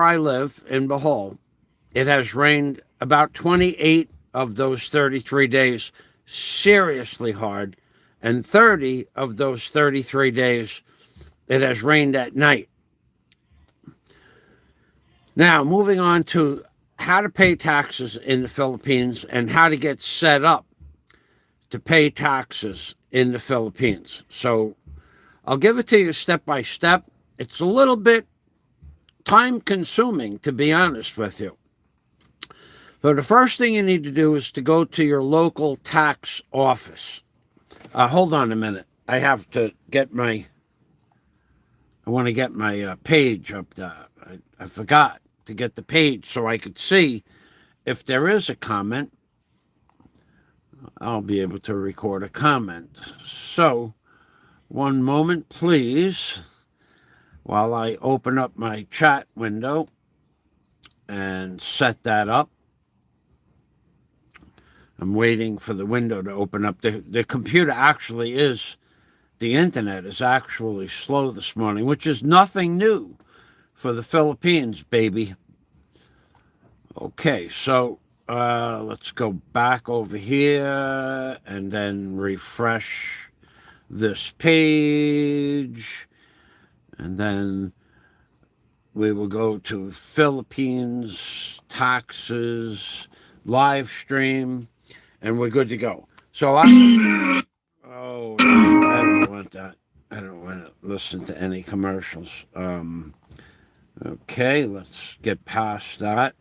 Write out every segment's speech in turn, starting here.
I live in Bohol, it has rained about 28 of those 33 days seriously hard, and 30 of those 33 days it has rained at night. Now, moving on to how to pay taxes in the Philippines and how to get set up to pay taxes in the Philippines. So I'll give it to you step by step. It's a little bit time consuming, to be honest with you. So the first thing you need to do is to go to your local tax office. Hold on a minute. I have to get my. I want to get my page up there. I forgot to get the page so I could see if there is a comment. I'll be able to record a comment. So, one moment, please, while I open up my chat window and set that up. I'm waiting for the window to open up. The computer actually is, the internet is actually slow this morning, which is nothing new for the Philippines, baby. Okay, so let's go back over here and then refresh this page. And then we will go to Philippines, taxes, live stream, and we're good to go. So I don't want that. I don't want to listen to any commercials. Okay, let's get past that.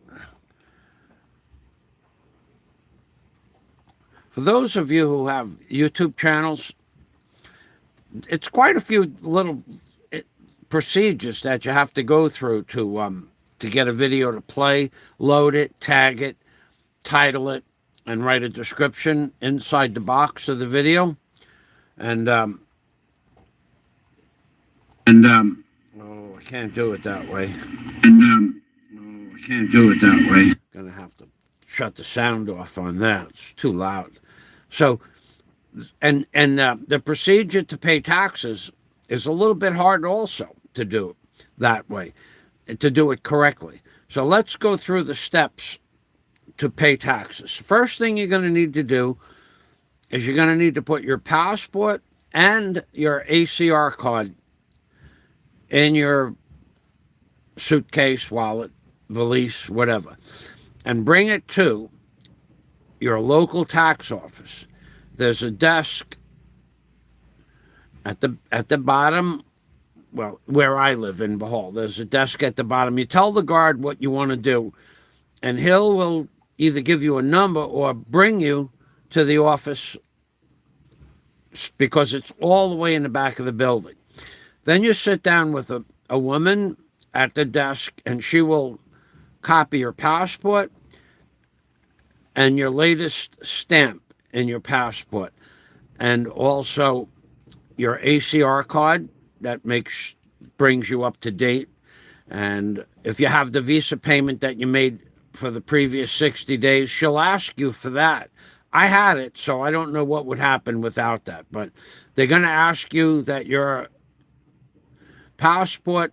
For those of you who have YouTube channels, it's quite a few little procedures that you have to go through to get a video to play, load it, tag it, title it, and write a description inside the box of the video. And oh, I can't do it that way. Gonna have to shut the sound off on that. It's too loud. So, and the procedure to pay taxes is a little bit hard also to do it that way, to do it correctly. So let's go through the steps to pay taxes. First thing you're going to need to do is you're going to need to put your passport and your ACR card in your suitcase, wallet, valise, whatever, and bring it to your local tax office. There's a desk at the bottom, well, where I live in Bohol. There's a desk at the bottom. You tell the guard what you want to do, and he will either give you a number or bring you to the office, because it's all the way in the back of the building. Then you sit down with a woman at the desk, and she will copy your passport and your latest stamp in your passport, and also your ACR card that brings you up to date. And if you have the Visa payment that you made for the previous 60 days, she'll ask you for that. I had it, so I don't know what would happen without that. But they're going to ask you that your passport,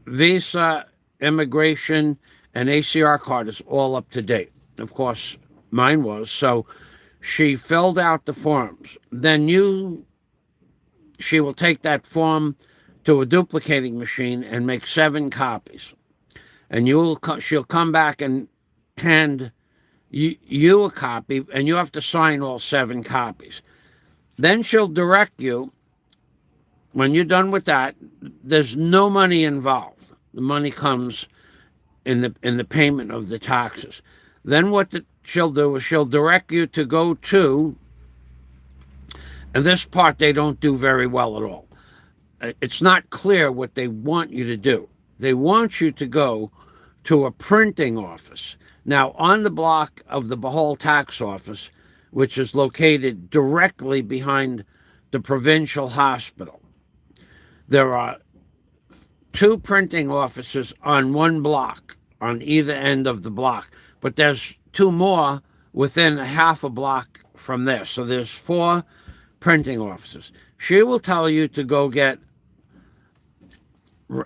Visa, immigration, and ACR card is all up to date. Of course, mine was. So she filled out the forms. Then she will take that form to a duplicating machine and make 7 copies. And she'll come back and hand you a copy, and you have to sign all 7 copies. Then she'll direct you, when you're done with that, there's no money involved. The money comes in the payment of the taxes. Then what she'll do is she'll direct you to go to, and this part they don't do very well at all. It's not clear what they want you to do. They want you to go to a printing office. Now, on the block of the Bohol tax office, which is located directly behind the provincial hospital, there are 2 printing offices on one block, on either end of the block. But there's 2 more within a half a block from there. So there's 4 printing offices. She will tell you to go get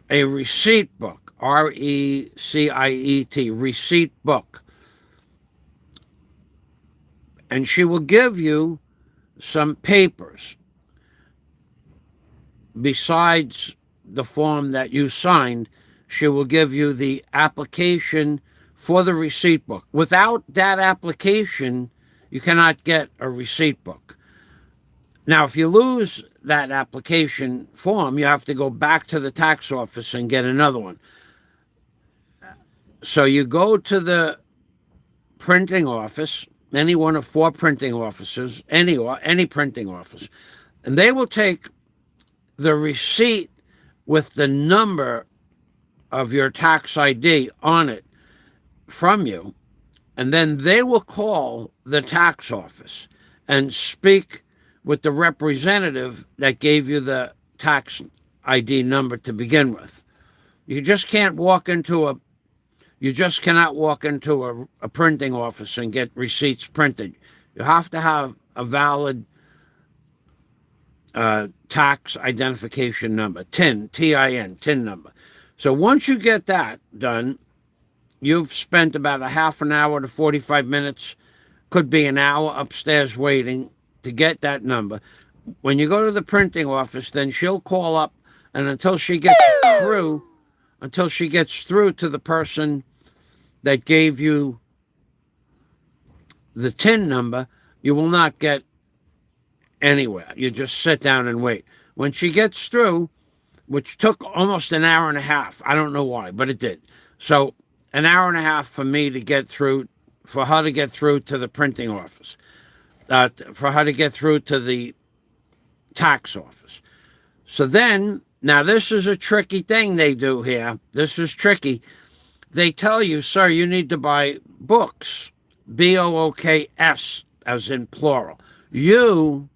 a receipt book, RECIET, receipt book. And she will give you some papers besides the form that you signed. She will give you the application for the receipt book. Without that application, you cannot get a receipt book. Now, if you lose that application form, you have to go back to the tax office and get another one. So you go to the printing office, any one of 4 printing offices, any printing office, and they will take the receipt with the number of your tax ID on it from you, and then they will call the tax office and speak with the representative that gave you the tax ID number to begin with. You just can't walk into a You just cannot walk into a printing office and get receipts printed. You have to have a valid tax identification number, TIN, T-I-N, TIN number. So once you get that done, you've spent about a half an hour to 45 minutes, could be an hour upstairs waiting to get that number. When you go to the printing office, then she'll call up, and until she gets through to the person that gave you the TIN number, you will not get anywhere. You just sit down and wait. When she gets through, which took almost an hour and a half, I don't know why, but it did. So an hour and a half for me to get through, for her to get through to the printing office, for her to get through to the tax office. So then, now this is a tricky thing they do here. This is tricky. They tell you, sir, you need to buy books, B-O-O-K-S, as in plural. You,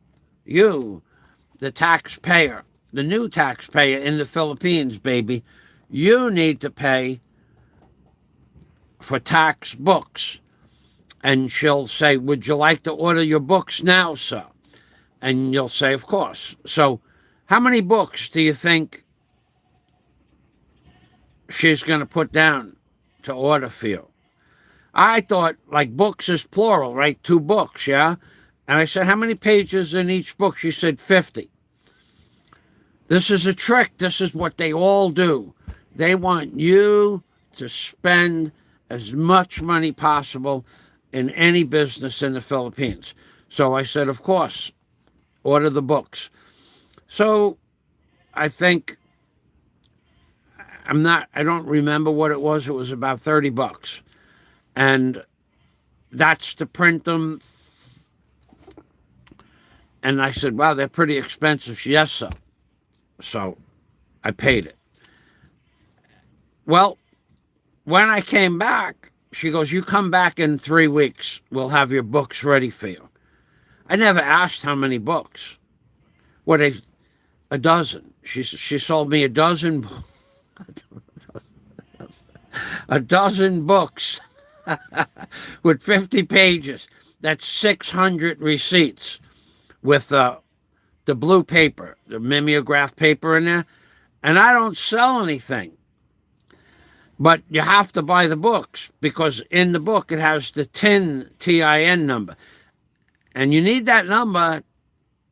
the taxpayer, the new taxpayer in the Philippines, baby, you need to pay for tax books. And she'll say, would you like to order your books now, sir? And you'll say, of course. So how many books do you think she's going to put down to order for you? I thought, like, books is plural, right? 2 books, yeah? And I said, how many pages in each book? She said 50. This is a trick. This is what they all do. They want you to spend as much money possible in any business in the Philippines. So I said, of course, order the books. So I think, I don't remember what it was. It was about $30. And that's to print them. And I said, wow, they're pretty expensive. She, yes, sir. So I paid it. Well, when I came back, she goes, you come back in 3 weeks. We'll have your books ready for you. I never asked how many books. What, a dozen. She sold me a dozen books with 50 pages. That's 600 receipts with the blue paper, the mimeograph paper in there. And I don't sell anything. But you have to buy the books because in the book it has the TIN, T-I-N number. And you need that number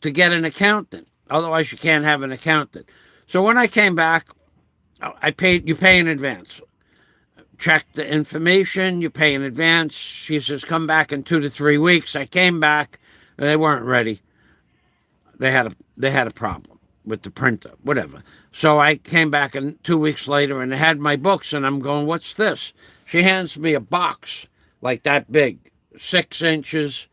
to get an accountant. Otherwise, you can't have an accountant. So when I came back, you pay in advance. Check the information, you pay in advance. She says, come back in 2 to 3 weeks. I came back, they weren't ready. They had a problem with the printer, whatever. So I came back 2 weeks later and they had my books, and I'm going, what's this? She hands me a box like that big, 6 inches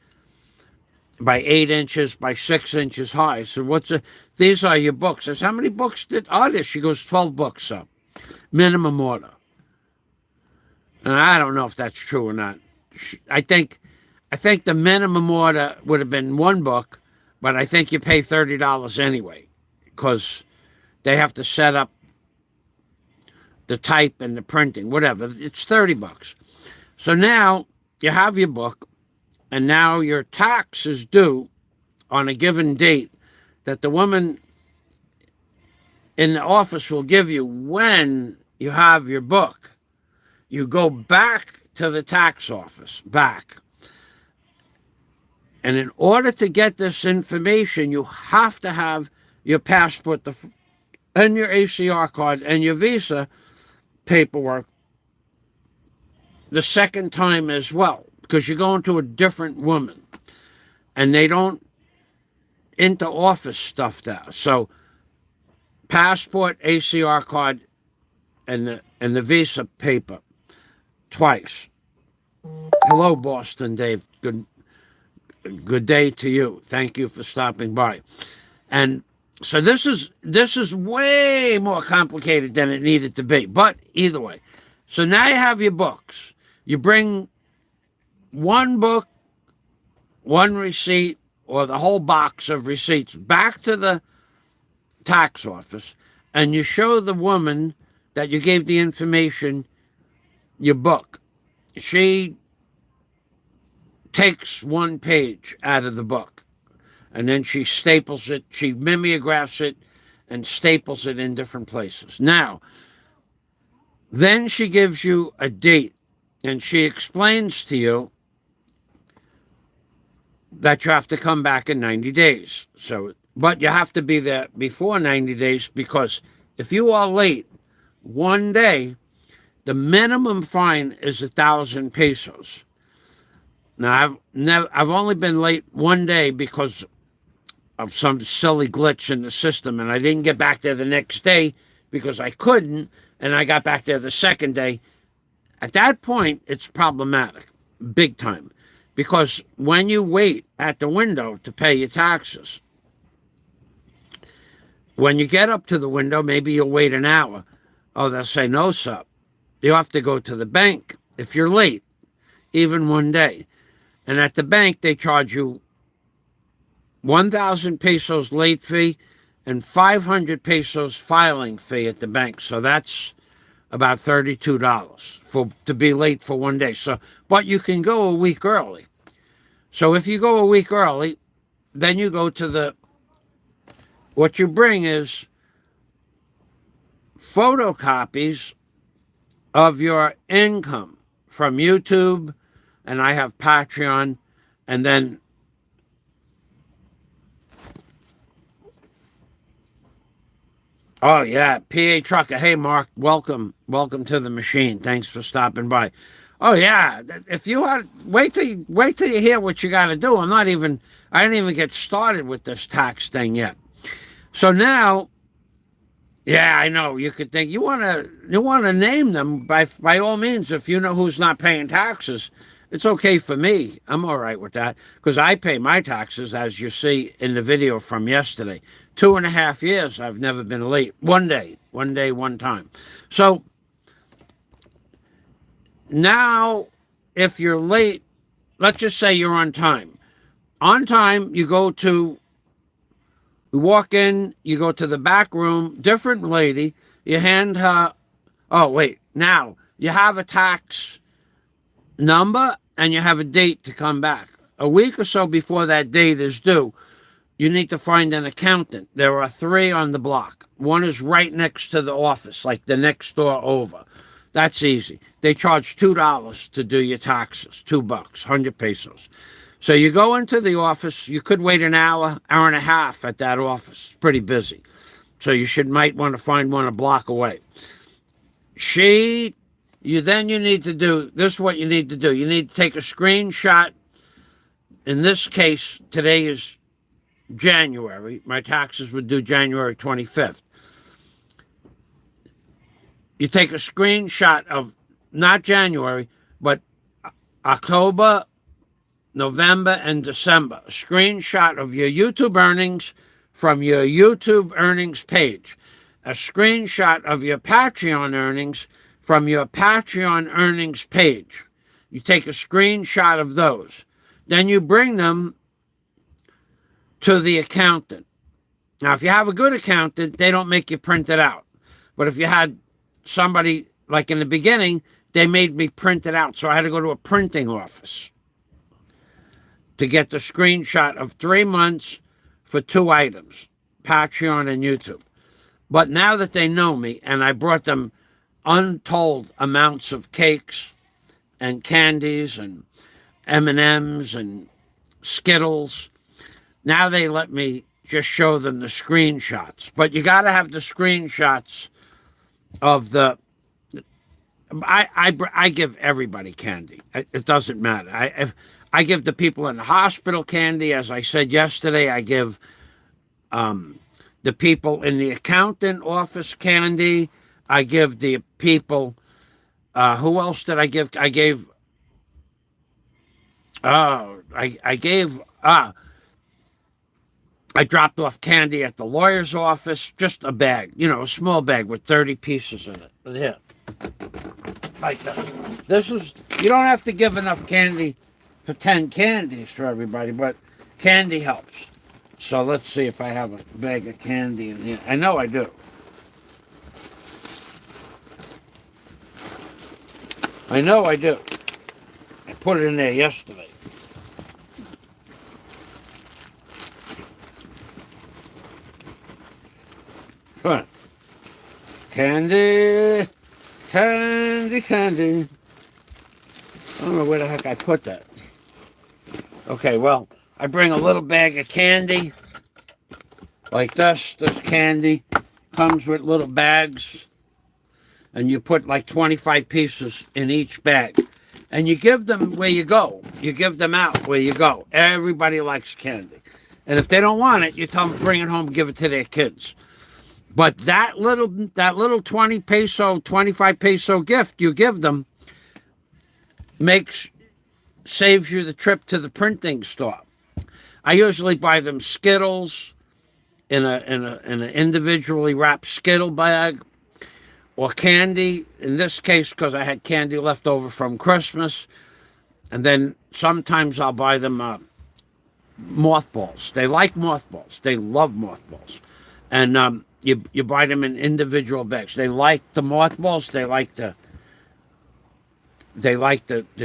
by 8 inches by 6 inches high. So these are your books. I said, how many books are there? She goes, 12 books, so minimum order. And I don't know if that's true or not. I think the minimum order would have been 1 book, but I think you pay $30 anyway, because they have to set up the type and the printing, whatever. It's $30. So now you have your book, and now your tax is due on a given date that the woman in the office will give you when you have your book. You go back to the tax office, back. And in order to get this information, you have to have your passport and your ACR card and your visa paperwork the second time as well, because you're going to a different woman. And they don't inter-office stuff there. So passport, ACR card, and the visa paper twice. Hello, Boston Dave. Good day to you. Thank you for stopping by. And so this is way more complicated than it needed to be. But either way, so now you have your books. You bring one book, one receipt, or the whole box of receipts back to the tax office, and you show the woman that you gave the information your book. She takes one page out of the book, and then she staples it, she mimeographs it, and staples it in different places. Now, then she gives you a date, and she explains to you that you have to come back in 90 days. So, but you have to be there before 90 days, because if you are late one day, the minimum fine is 1,000 pesos. Now, I've only been late one day because of some silly glitch in the system, and I didn't get back there the next day because I couldn't, and I got back there the second day. At that point, it's problematic, big time, because when you wait at the window to pay your taxes, when you get up to the window, maybe you'll wait an hour. Oh, they'll say, no, sir. You have to go to the bank if you're late, even one day. And at the bank, they charge you 1,000 pesos late fee and 500 pesos filing fee at the bank. So that's about $32 to be late for one day. So, but you can go a week early. So if you go a week early, then you go to what you bring is photocopies of your income from YouTube, and I have Patreon, and then oh yeah, PA Trucker. Hey Mark, welcome to the machine. Thanks for stopping by. Oh yeah, if you had wait till you hear what you got to do. I didn't even get started with this tax thing yet. So now, yeah, I know you could think you want to name them by all means. If you know who's not paying taxes, it's okay for me. I'm all right with that because I pay my taxes, as you see in the video from yesterday. 2.5 years, I've never been late. One day, one time. So now, if you're late, let's just say you're on time. On time, you walk in, you go to the back room, different lady, you hand her, oh, wait, now, you have a tax number and you have a date to come back. A week or so before that date is due, you need to find an accountant. There are 3 on the block. One is right next to the office, like the next door over. That's easy. They charge $2 to do your taxes, $2, 100 pesos. So you go into the office. You could wait an hour and a half at that office. It's pretty busy. So you might want to find one a block away. You need to do, this is what you need to do. You need to take a screenshot. In this case, today is January. My taxes were due January 25th. You take a screenshot of not January, but October, November, and December. A screenshot of your YouTube earnings from your YouTube earnings page. A screenshot of your Patreon earnings from your Patreon earnings page. You take a screenshot of those. Then you bring them to the accountant. Now, if you have a good accountant, they don't make you print it out. But if you had somebody, like in the beginning, they made me print it out. So I had to go to a printing office to get the screenshot of 3 months for 2 items, Patreon and YouTube. But now that they know me, and I brought them untold amounts of cakes and candies and M&Ms and Skittles, now they let me just show them the screenshots. But you got to have the screenshots of the. I give everybody candy. It doesn't matter. I give the people in the hospital candy. As I said yesterday, I give the people in the accountant office candy. I give the people. Who else did I give? I gave. I gave. I dropped off candy at the lawyer's office. Just a bag, a small bag with 30 pieces in it. Yeah, like that. This is. You don't have to give enough candy for 10 candies for everybody, but candy helps. So let's see if I have a bag of candy in here. I know I do. I know I do. I put it in there yesterday. Huh. Candy, candy, candy. I don't know where the heck I put that. Okay, well, I bring a little bag of candy. Like this. This candy comes with little bags. And you put like 25 pieces in each bag. And you give them where you go. You give them out where you go. Everybody likes candy. And if they don't want it, you tell them to bring it home and give it to their kids. But that little 20 peso, 25 peso gift you give them saves you the trip to the printing store. I usually buy them Skittles in an individually wrapped Skittle bag, or candy, in this case, because I had candy left over from Christmas. And then sometimes I'll buy them mothballs. They like mothballs. They love mothballs. And you buy them in individual bags. They like the mothballs. They like the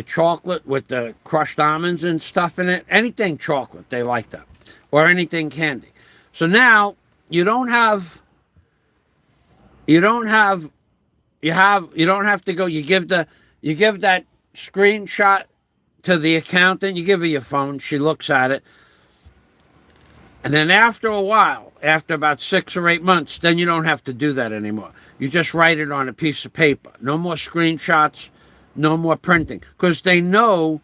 chocolate with the crushed almonds and stuff in it. Anything chocolate, they like that. Or anything candy. So now you don't have to go. You give that screenshot to the accountant. You give her your phone. She looks at it. And then after a while, after about 6 or 8 months, then you don't have to do that anymore. You just write it on a piece of paper. No more screenshots, no more printing. Because they know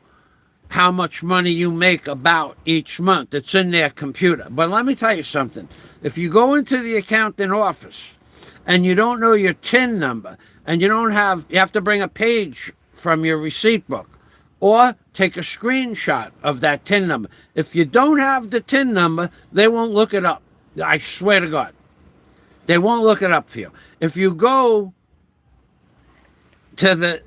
how much money you make about each month. It's in their computer. But let me tell you something. If you go into the accountant office and you don't know your TIN number, and you have to bring a page from your receipt book, or take a screenshot of that TIN number. If you don't have the TIN number, they won't look it up. I swear to God. They won't look it up for you. If you go to the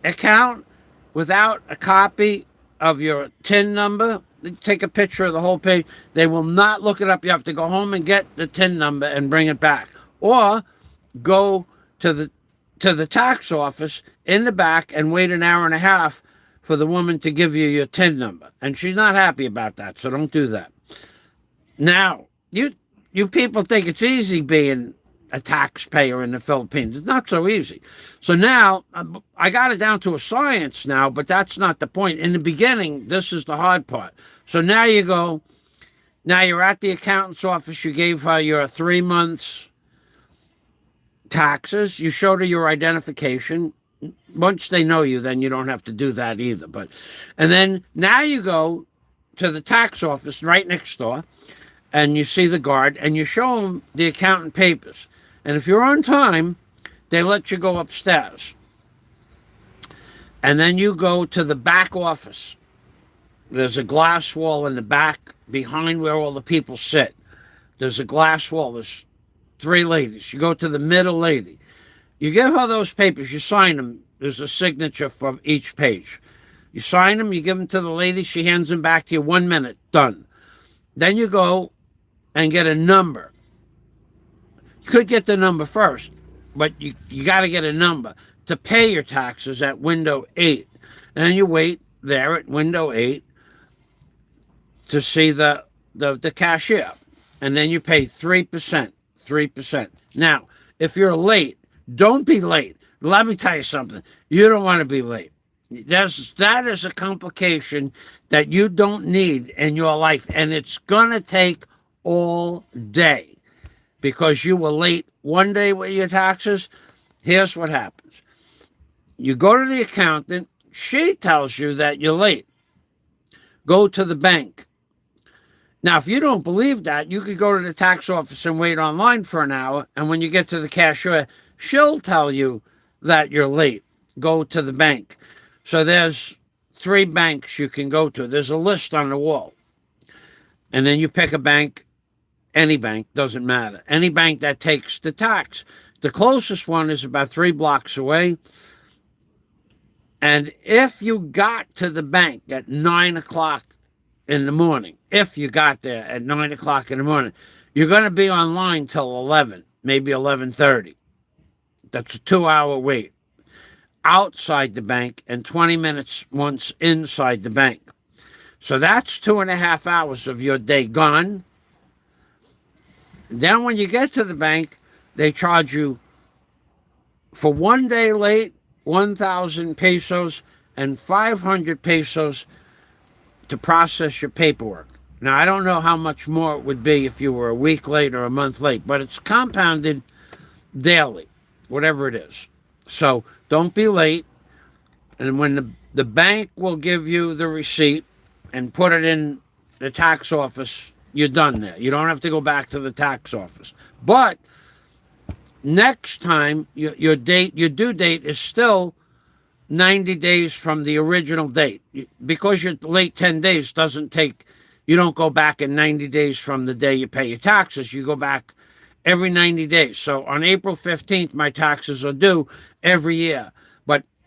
account without a copy of your TIN number, take a picture of the whole page, they will not look it up. You have to go home and get the TIN number and bring it back. Or go to the tax office in the back and wait an hour and a half for the woman to give you your TIN number. And she's not happy about that, so don't do that. Now, you people think it's easy being a taxpayer in the Philippines. It's not so easy. So now, I got it down to a science now, but that's not the point. In the beginning, this is the hard part. So now you're at the accountant's office, you gave her your 3 months taxes, you showed her your identification. Once they know you, then you don't have to do that either. And then now you go to the tax office right next door, and you see the guard, and you show them the accountant papers. And if you're on time, they let you go upstairs. And then you go to the back office. There's a glass wall in the back behind where all the people sit. There's a glass wall. There's 3 ladies. You go to the middle lady. You give her those papers. You sign them. There's a signature for each page. You sign them. You give them to the lady. She hands them back to you. 1 minute. Done. Then you go and get a number. You could get the number first, but you got to get a number to pay your taxes at window 8. And then you wait there at window 8 to see the cashier. And then you pay 3%. 3%. Now, if you're late, don't be late. Let me tell you something. You don't want to be late. That is a complication that you don't need in your life, and it's going to take all day because you were late one day with your taxes. Here's what happens. You go to the accountant. She tells you that you're late. Go to the bank. Now, if you don't believe that, you could go to the tax office and wait online for an hour, and when you get to the cashier, she'll tell you that you're late. Go to the bank. So there's 3 banks you can go to. There's a list on the wall. And then you pick a bank, any bank, doesn't matter. Any bank that takes the tax. The closest one is about 3 blocks away. And if you got to the bank at 9 o'clock in the morning, if you got there at 9 o'clock in the morning, you're going to be online till 11, maybe 11:30. That's a 2-hour wait outside the bank and 20 minutes once inside the bank. So that's 2.5 hours of your day gone. Then when you get to the bank, they charge you for 1 day late, 1,000 pesos and 500 pesos to process your paperwork. Now, I don't know how much more it would be if you were a week late or a month late, but it's compounded daily, whatever it is. So don't be late. And when the bank will give you the receipt and put it in the tax office, you're done there. You don't have to go back to the tax office. But next time, your due date is still 90 days from the original date. Because you're late 10 days doesn't take, you don't go back in 90 days from the day you pay your taxes. You go back every 90 days. So on April 15th, my taxes are due every year,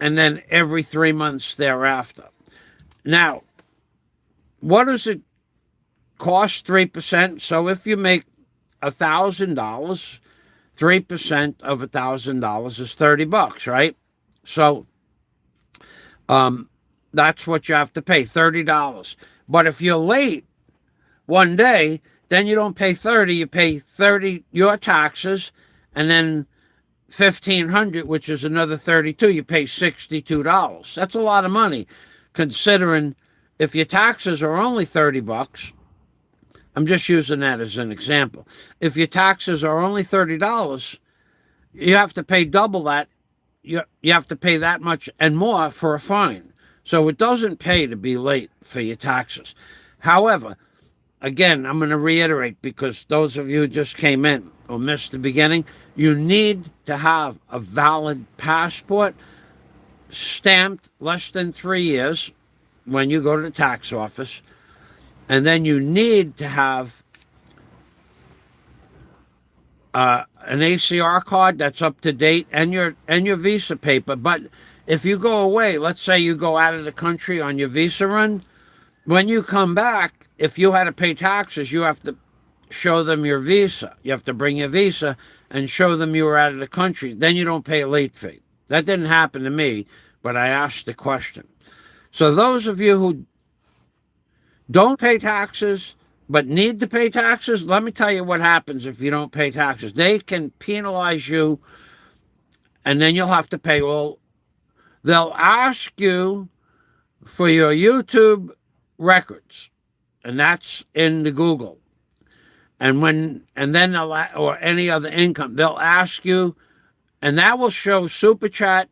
and then every 3 months thereafter. Now, what does it cost? 3%. So if you make $1,000, 3% of $1,000 is $30, right? So that's what you have to pay, $30. But if you're late one day, then you don't pay 30, you pay 30 your taxes, and then 1,500, which is another 32, you pay $62. That's a lot of money, considering if your taxes are only $30, I'm just using that as an example. If your taxes are only $30, you have to pay double that. You have to pay that much and more for a fine. So it doesn't pay to be late for your taxes. However, again, I'm going to reiterate, because those of you who just came in or missed the beginning, you need to have a valid passport stamped less than 3 years when you go to the tax office. And then you need to have an ACR card that's up to date, and your visa paper. But if you go away, let's say you go out of the country on your visa run, when you come back, if you had to pay taxes, you have to show them your visa. You have to bring your visa and show them you were out of the country. Then you don't pay a late fee. That didn't happen to me, but I asked the question. So those of you who don't pay taxes but need to pay taxes, let me tell you what happens if you don't pay taxes. They can penalize you, and then you'll have to pay all. They'll ask you for your YouTube records, and that's in the Google. And then they'll, or any other income, they'll ask you, and that will show Super Chat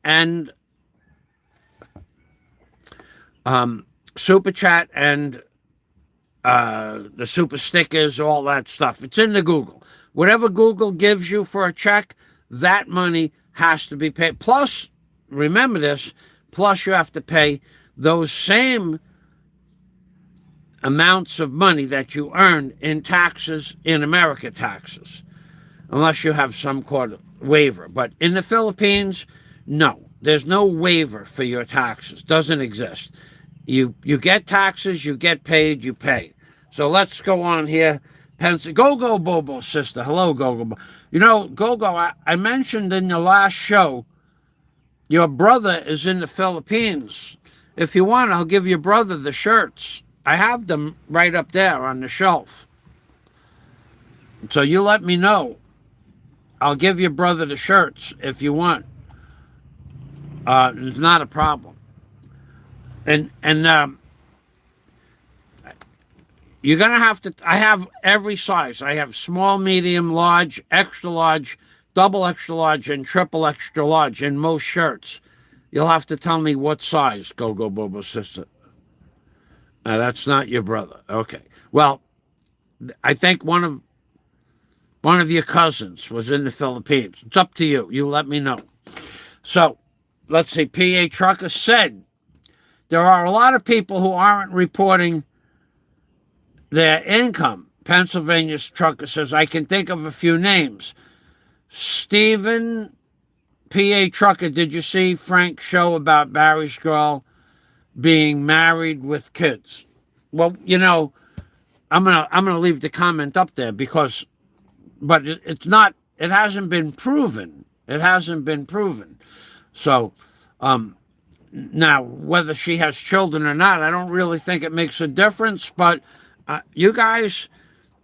and the super stickers, all that stuff. It's in the Google. Whatever Google gives you for a check, that money has to be paid. Plus, remember this, plus you have to pay those same amounts of money that you earn in taxes, in America taxes, unless you have some kind of waiver. But in the Philippines, no. There's no waiver for your taxes. Doesn't exist. You get taxes, you get paid, you pay. So let's go on here. Go, Bobo, sister. Hello, Go. You know, Go, I mentioned in the last show, your brother is in the Philippines. If you want, I'll give your brother the shirts. I have them right up there on the shelf. So you let me know. I'll give your brother the shirts if you want. It's not a problem. And you're gonna have to. I have every size. I have small, medium, large, extra large, double extra large, and triple extra large in most shirts. You'll have to tell me what size. Go Go Bobo sister. That's not your brother. Okay. Well, I think one of your cousins was in the Philippines. It's up to you. You let me know. So, let's see. PA Trucker said there are a lot of people who aren't reporting their income. Pennsylvania's trucker says, I can think of a few names. Stephen, PA Trucker, did you see Frank's show about Barry's girl being married with kids? Well, I'm gonna leave the comment up there but it's not. It hasn't been proven. It hasn't been proven. So now whether she has children or not, I don't really think it makes a difference. But you guys,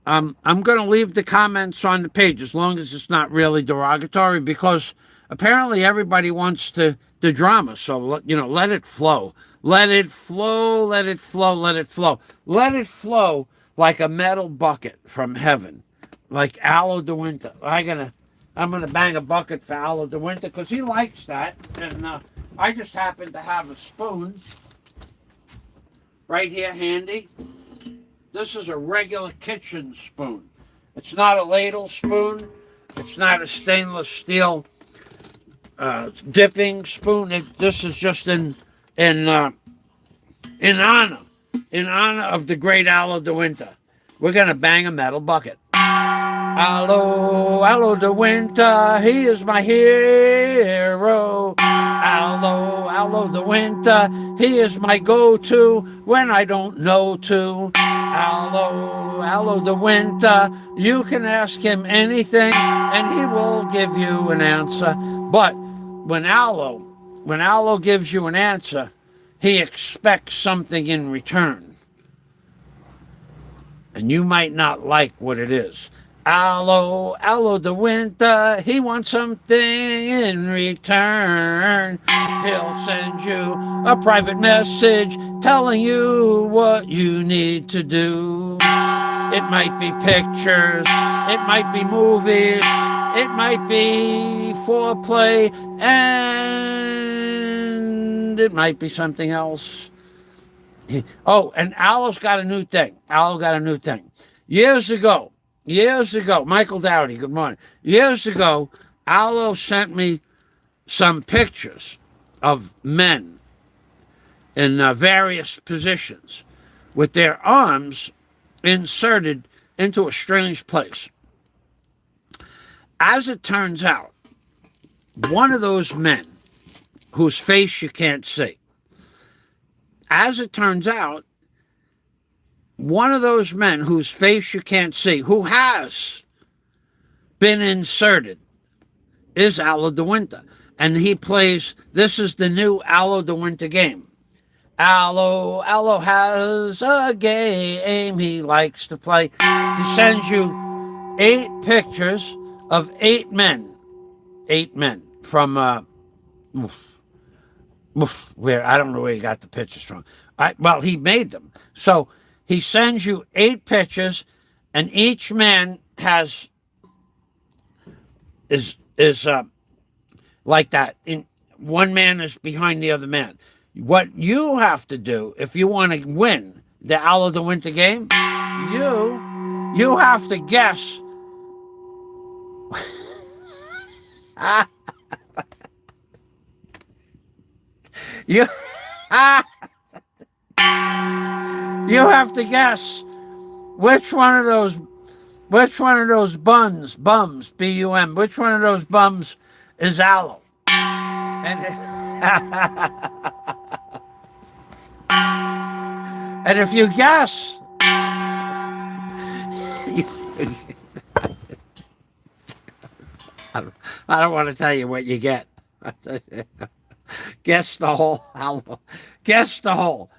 I'm going to leave the comments on the page as long as it's not really derogatory, because apparently everybody wants the drama. So let it flow. Let it flow. Let it flow. Let it flow. Let it flow like a metal bucket from heaven, like Aloe de Winter. I'm gonna bang a bucket for Aloe de Winter because he likes that, and I just happen to have a spoon right here handy. This is a regular kitchen spoon. It's not a ladle spoon. It's not a stainless steel dipping spoon. This is just in honor of the great Aloe de Winter. We're gonna bang a metal bucket. Aloe de Winter, he is my hero. Aloe de Winter, he is my go-to when I don't know to. Aloe de Winter, you can ask him anything and he will give you an answer. But when Aloe gives you an answer, he expects something in return. And you might not like what it is. Aloe de Winter, he wants something in return. He'll send you a private message telling you what you need to do. It might be pictures, it might be movies, it might be foreplay, and it might be something else. Oh, and Aloe's got a new thing. Years ago, Michael Dowdy, good morning. Years ago, Aloe sent me some pictures of men in various positions with their arms inserted into a strange place. As it turns out, one of those men whose face you can't see, one of those men whose face you can't see, who has been inserted, is Aloe de Winter. And he plays, this is the new Aloe de Winter game. Aloe has a game he likes to play. He sends you 8 pictures of 8 men. 8 men from, where, I don't know where he got the pictures from. Well, he made them. So he sends you 8 pictures, and each man is like that. One man is behind the other man. What you have to do if you want to win the Aloe de Winter game, you have to guess. You have to guess which one of those bums, B-U-M, which one of those bums is Aloe. And if you guess, I don't want to tell you what you get. Guess the whole Aloe. Guess the whole.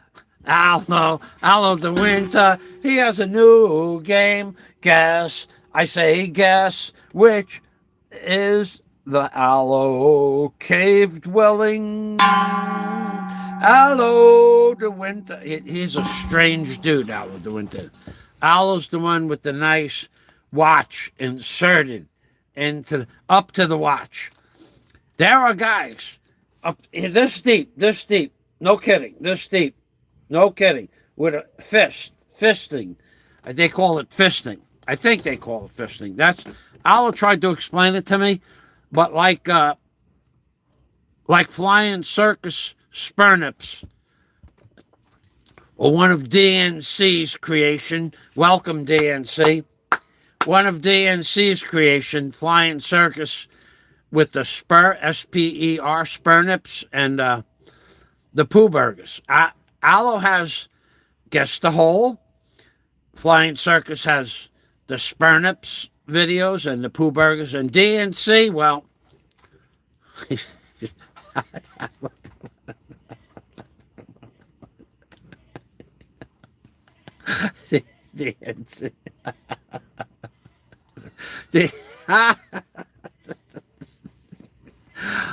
Aloe de Winter, he has a new game. Guess I say, guess which is the aloe cave dwelling? Aloe de Winter. He's a strange dude, Aloe de Winter. Aloe's the one with the nice watch inserted into up to the watch. There are guys up this deep, no kidding, this deep, no kidding, with a fisting. They call it fisting. I think they call it fisting. That's Aloe tried to explain it to me, but like flying circus spurnips, or one of DNC's creation. Welcome, DNC. One of DNC's creation, flying circus with the S-P-E-R, spurnips, and the Pooh Burgers. Aloe has Guess the Hole. Flying Circus has the Spurnips videos and the Pooh Burgers. And DNC, well, DNC.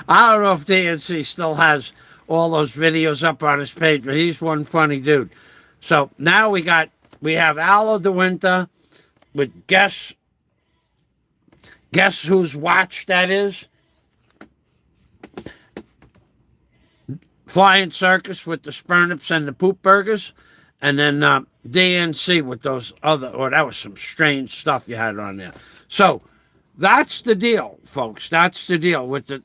I don't know if DNC still has all those videos up on his page, but he's one funny dude. So now we have Aloe de Winter with guess whose watch that is. Flying Circus with the Spurnips and the Poop Burgers, and then DNC with those other. Oh, that was some strange stuff you had on there. So that's the deal, folks. That's the deal with the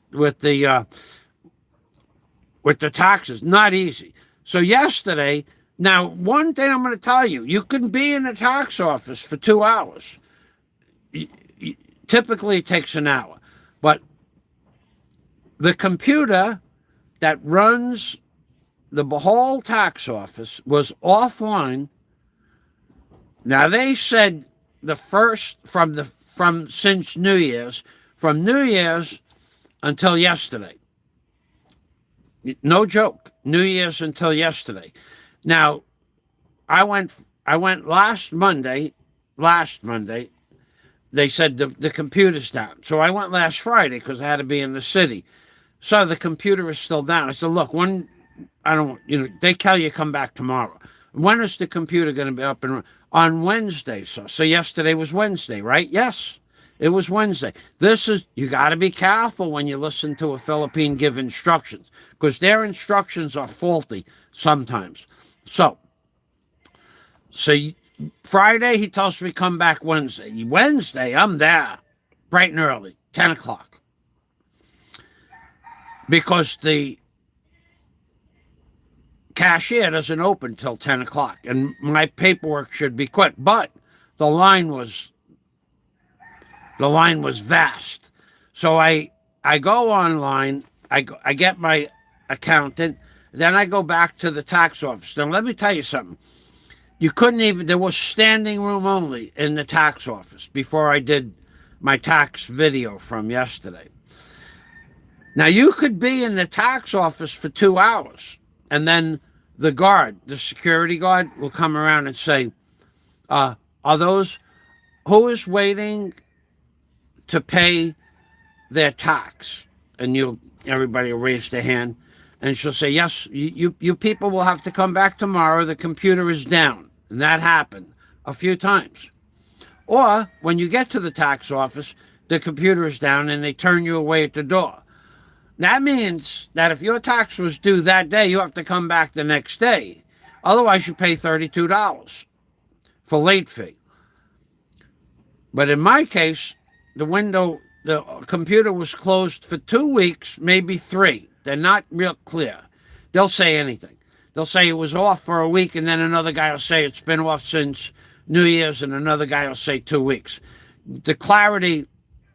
taxes. Not easy. So yesterday. Now, one thing I'm going to tell you, you can be in the tax office for 2 hours. Typically, it takes an hour. But the computer that runs the whole tax office was offline. Now, they said since New Year's, from New Year's until yesterday. No joke. New Year's until yesterday. Now, I went last Monday. They said the computer's down. So I went last Friday because I had to be in the city. So the computer is still down. I said, look, they tell you come back tomorrow. When is the computer going to be up and running? On Wednesday. So yesterday was Wednesday, right? Yes, it was Wednesday. You got to be careful when you listen to a Philippine give instructions, because their instructions are faulty sometimes. So Friday, he tells me come back Wednesday. Wednesday, I'm there bright and early, 10 o'clock. Because the cashier doesn't open till 10 o'clock. And my paperwork should be quick. But the line was vast. So I go online, I get my accountant, then I go back to the tax office. Now, let me tell you something. There was standing room only in the tax office before I did my tax video from yesterday. Now, you could be in the tax office for 2 hours, and then the security guard, will come around and say, who is waiting to pay their tax? And everybody will raise their hand. And she'll say, yes, you people will have to come back tomorrow. The computer is down. And that happened a few times. Or when you get to the tax office, the computer is down and they turn you away at the door. That means that if your tax was due that day, you have to come back the next day. Otherwise, you pay $32 for late fee. But in my case, the computer was closed for 2 weeks, maybe 3. They're not real clear. They'll say anything. They'll say it was off for a week, and then another guy will say it's been off since New Year's, and another guy will say 2 weeks. The clarity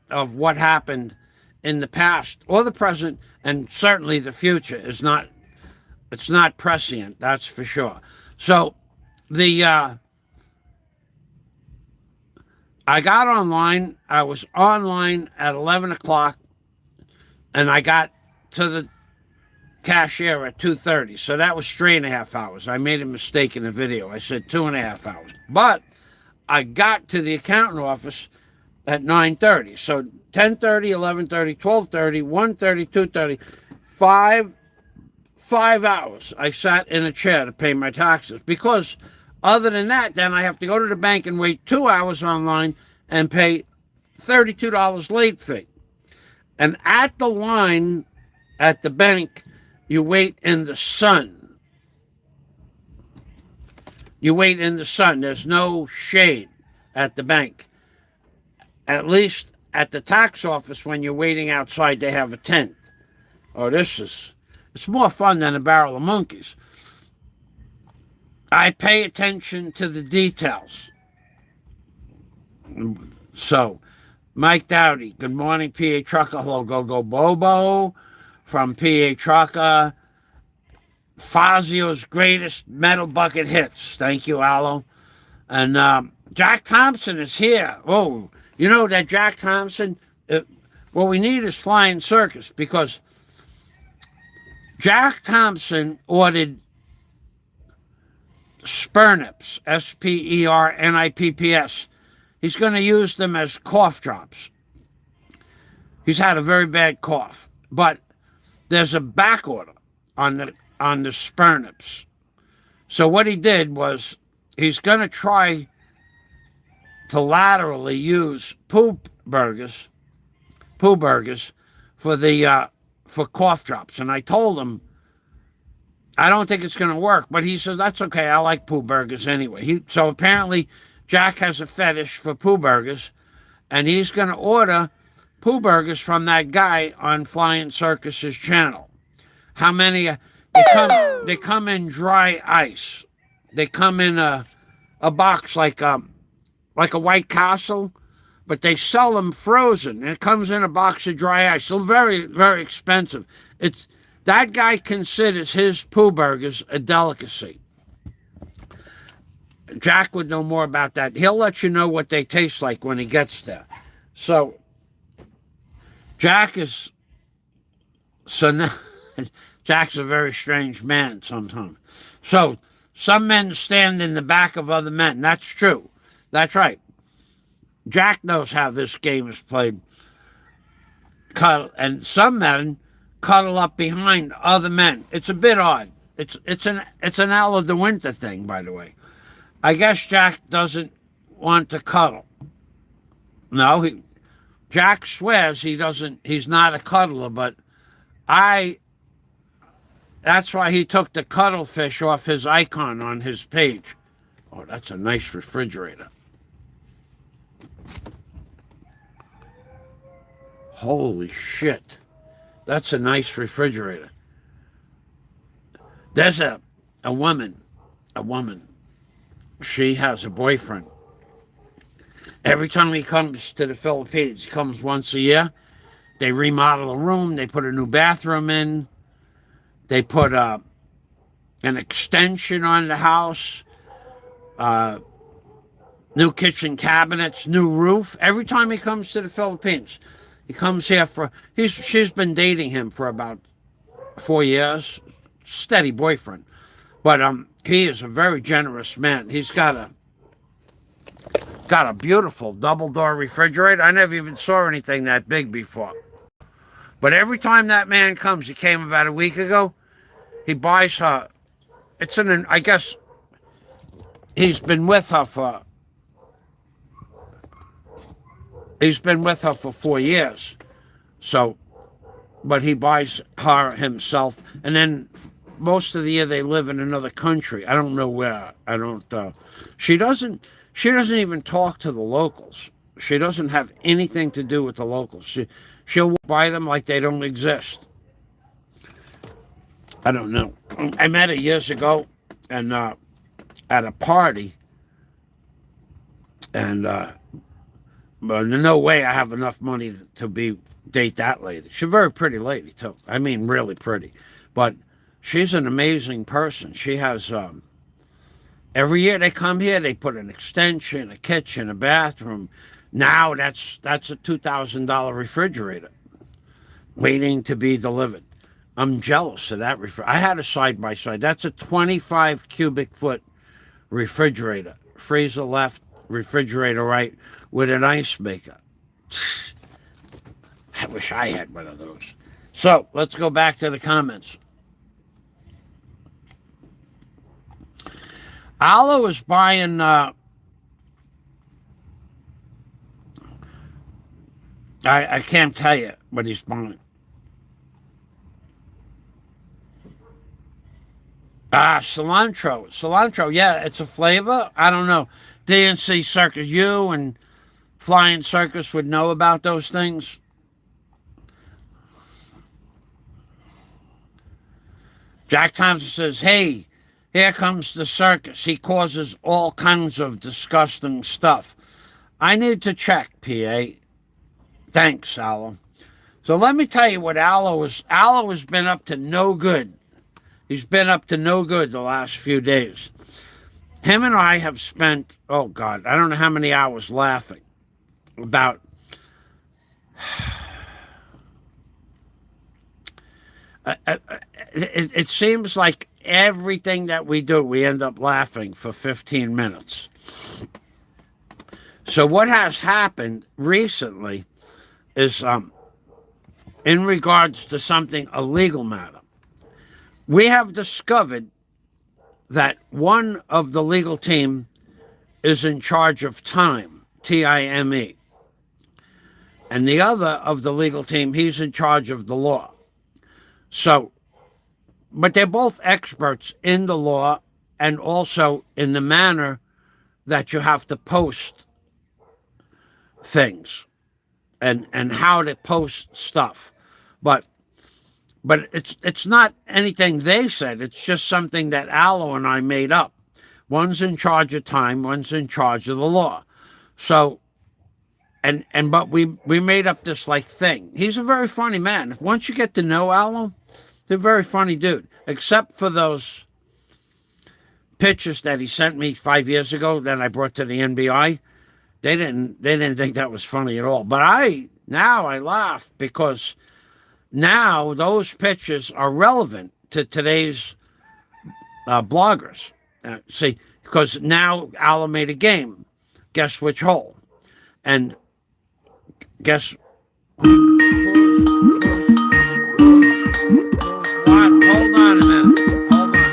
of what happened in the past or the present, and certainly the future, it's not prescient, that's for sure. So I got online. I was online at 11 o'clock, and I got to the cashier at 2:30. So that was 3.5 hours. I made a mistake in the video. I said 2.5 hours. But I got to the accountant office at 9:30. So 10:30, 11:30, 12:30, 1:30, 2:30, 5 hours I sat in a chair to pay my taxes. Because other than that, then I have to go to the bank and wait 2 hours online and pay $32 late fee. And at the line at the bank, you wait in the sun. You wait in the sun. There's no shade at the bank. At least at the tax office, when you're waiting outside, they have a tent. Oh, it's more fun than a barrel of monkeys. I pay attention to the details. So, Mike Dowdy, good morning, PA Trucker. Hello, go Bobo from PA Trucker. Fazio's greatest metal bucket hits. Thank you, Aloe. And Jack Thompson is here. Oh, you know that Jack Thompson, what we need is Flying Circus, because Jack Thompson ordered Spernips, Spernipps. He's going to use them as cough drops. He's had a very bad cough, but there's a back order on the Spernips. So what he did was he's going to try to laterally use poo burgers for the for cough drops. And I told him I don't think it's going to work, but he says that's okay. I like poo burgers anyway. So apparently Jack has a fetish for poo burgers, and he's going to order poo burgers from that guy on Flying Circus's channel. How many? They come in dry ice. They come in a box like a White Castle, but they sell them frozen. It comes in a box of dry ice. So very, very expensive. That guy considers his poo burgers a delicacy. Jack would know more about that. He'll let you know what they taste like when he gets there. So Jack is now Jack's a very strange man sometimes. So some men stand in the back of other men. That's true. That's right. Jack knows how this game is played. And some men cuddle up behind other men. It's a bit odd. It's an Al of the Winter thing, by the way. I guess Jack doesn't want to cuddle. No, Jack swears he doesn't. He's not a cuddler, but that's why he took the cuddlefish off his icon on his page. Oh, that's a nice refrigerator. Holy shit. That's a nice refrigerator. There's a woman. She has a boyfriend. Every time he comes to the Philippines, he comes once a year. They remodel a room. They put a new bathroom in. They put an extension on the house. New kitchen cabinets, new roof. Every time he comes to the Philippines, he comes here she's been dating him for about 4 years. Steady boyfriend. But he is a very generous man. He's got a beautiful double-door refrigerator. I never even saw anything that big before. But every time that man comes, he came about a week ago, he buys her, I guess he's been with her for 4 years. So, but he buys her himself, and then most of the year they live in another country. I don't know where. She doesn't even talk to the locals. She doesn't have anything to do with the locals. She'll buy them like they don't exist. I don't know. I met her years ago, and at a party, and but no way I have enough money to date that lady. She's a very pretty lady too. I mean, really pretty, but she's an amazing person. She has every year they come here, they put an extension, a kitchen, a bathroom. Now that's a $2,000 refrigerator waiting to be delivered. I'm jealous of that refrigerator. I had a side-by-side. That's a 25 cubic foot refrigerator. Freezer left, refrigerator right, with an ice maker. I wish I had one of those. So let's go back to the comments. Allo is buying. I can't tell you what he's buying. Cilantro. Cilantro, yeah, it's a flavor. I don't know. DNC Circus, you and Flying Circus would know about those things. Jack Thompson says, hey, here comes the circus. He causes all kinds of disgusting stuff. I need to check, PA. Thanks, Allo. So let me tell you what Allo has been up to no good. He's been up to no good the last few days. Him and I have spent, oh God, I don't know how many hours laughing about it seems like everything that we do, we end up laughing for 15 minutes. So what has happened recently is in regards to something, a legal matter. We have discovered that one of the legal team is in charge of time, Time. And the other of the legal team, he's in charge of the law. So, but they're both experts in the law and also in the manner that you have to post things and how to post stuff. But it's not anything they said. It's just something that Allo and I made up. One's in charge of time, one's in charge of the law. So, but we made up this like thing. He's a very funny man. Once you get to know Allo, he's a very funny dude. Except for those pictures that he sent me 5 years ago that I brought to the NBI. They didn't think that was funny at all. But I laugh because now those pictures are relevant to today's bloggers. See, because now Allo made a game. Guess which hole? And guess who's what? Hold on a minute. Hold on.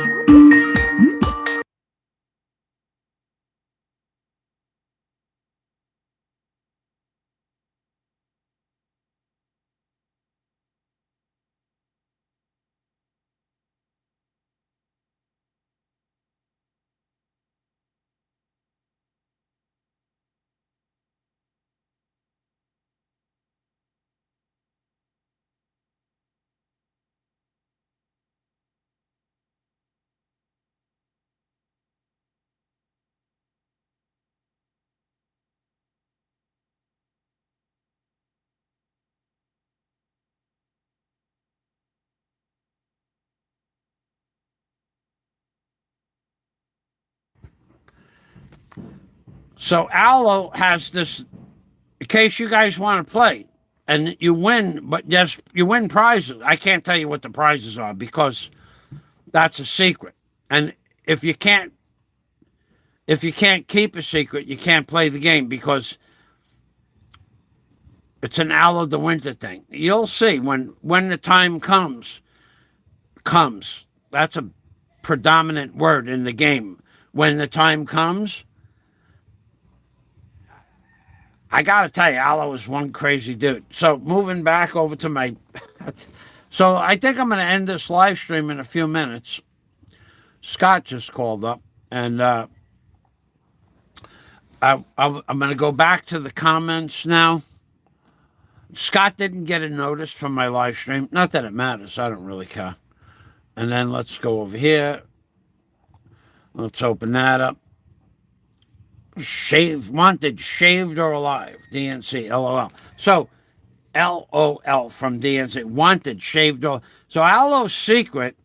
So Allo has this, in case you guys want to play, and you win, but yes, you win prizes. I can't tell you what the prizes are because that's a secret. And if you can't keep a secret, you can't play the game because it's an Allo the Winter thing. You'll see when the time comes. That's a predominant word in the game. When the time comes, I got to tell you, Allo is one crazy dude. So moving back over to my... So I think I'm going to end this live stream in a few minutes. Scott just called up, and I'm going to go back to the comments now. Scott didn't get a notice from my live stream. Not that it matters. I don't really care. And then let's go over here. Let's open that up. Wanted, shaved or alive. DNC, LOL. So, LOL from DNC. Wanted, shaved or... So, Allo's secret...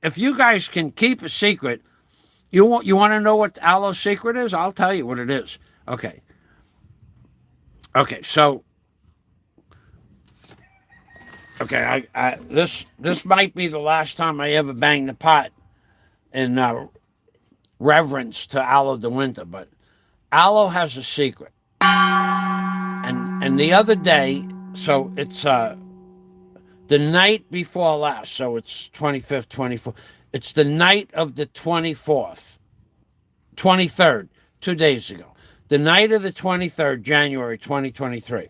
if you guys can keep a secret... You want to know what Allo's secret is? I'll tell you what it is. Okay. Okay, so... Okay, this might be the last time I ever bang the pot in reverence to Allo the Winter, but Allo has a secret. And the other day, so it's the night before last, so it's 25th, 24th. It's the night of the 24th, 23rd, 2 days ago. The night of the 23rd, January 2023.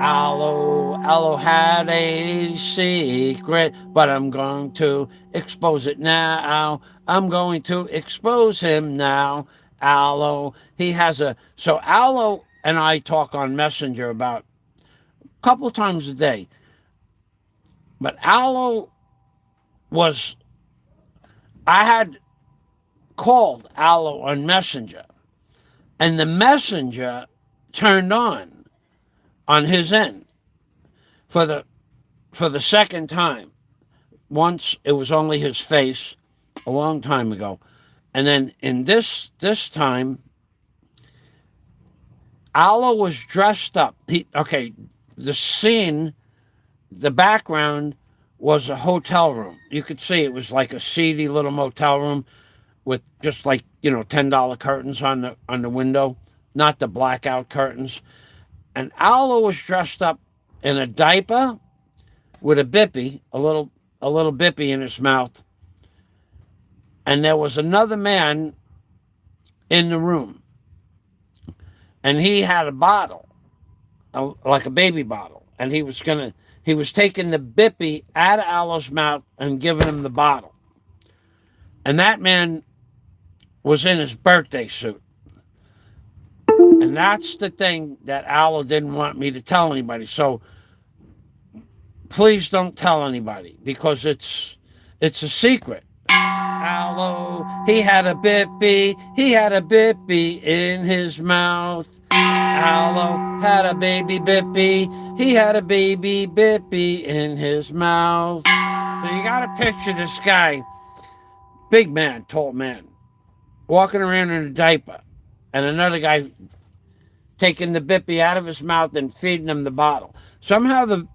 Aloe had a secret, but I'm going to expose it now. I'm going to expose him now. Aloe, he has a... So Aloe and I talk on Messenger about a couple times a day. But Aloe was... I had called Aloe on Messenger, and the Messenger turned on his end for the second time. Once it was only his face a long time ago, and then in this time, Aloe was dressed up. The scene, the background was a hotel room. You could see it was like a seedy little motel room with just like, $10 curtains on the window, not the blackout curtains. And Aloe was dressed up in a diaper with a bippy, a little bippy in his mouth. And there was another man in the room. And he had a bottle, like a baby bottle. And he was taking the bippy out of Aloe's mouth and giving him the bottle. And that man was in his birthday suit. And that's the thing that Aloe didn't want me to tell anybody. So please don't tell anybody, because it's a secret. Aloe, he had a bippy in his mouth. Aloe had a baby bippy, he had a baby bippy in his mouth. So you gotta picture this guy, big man, tall man, walking around in a diaper, and another guy taking the bippy out of his mouth and feeding him the bottle. Somehow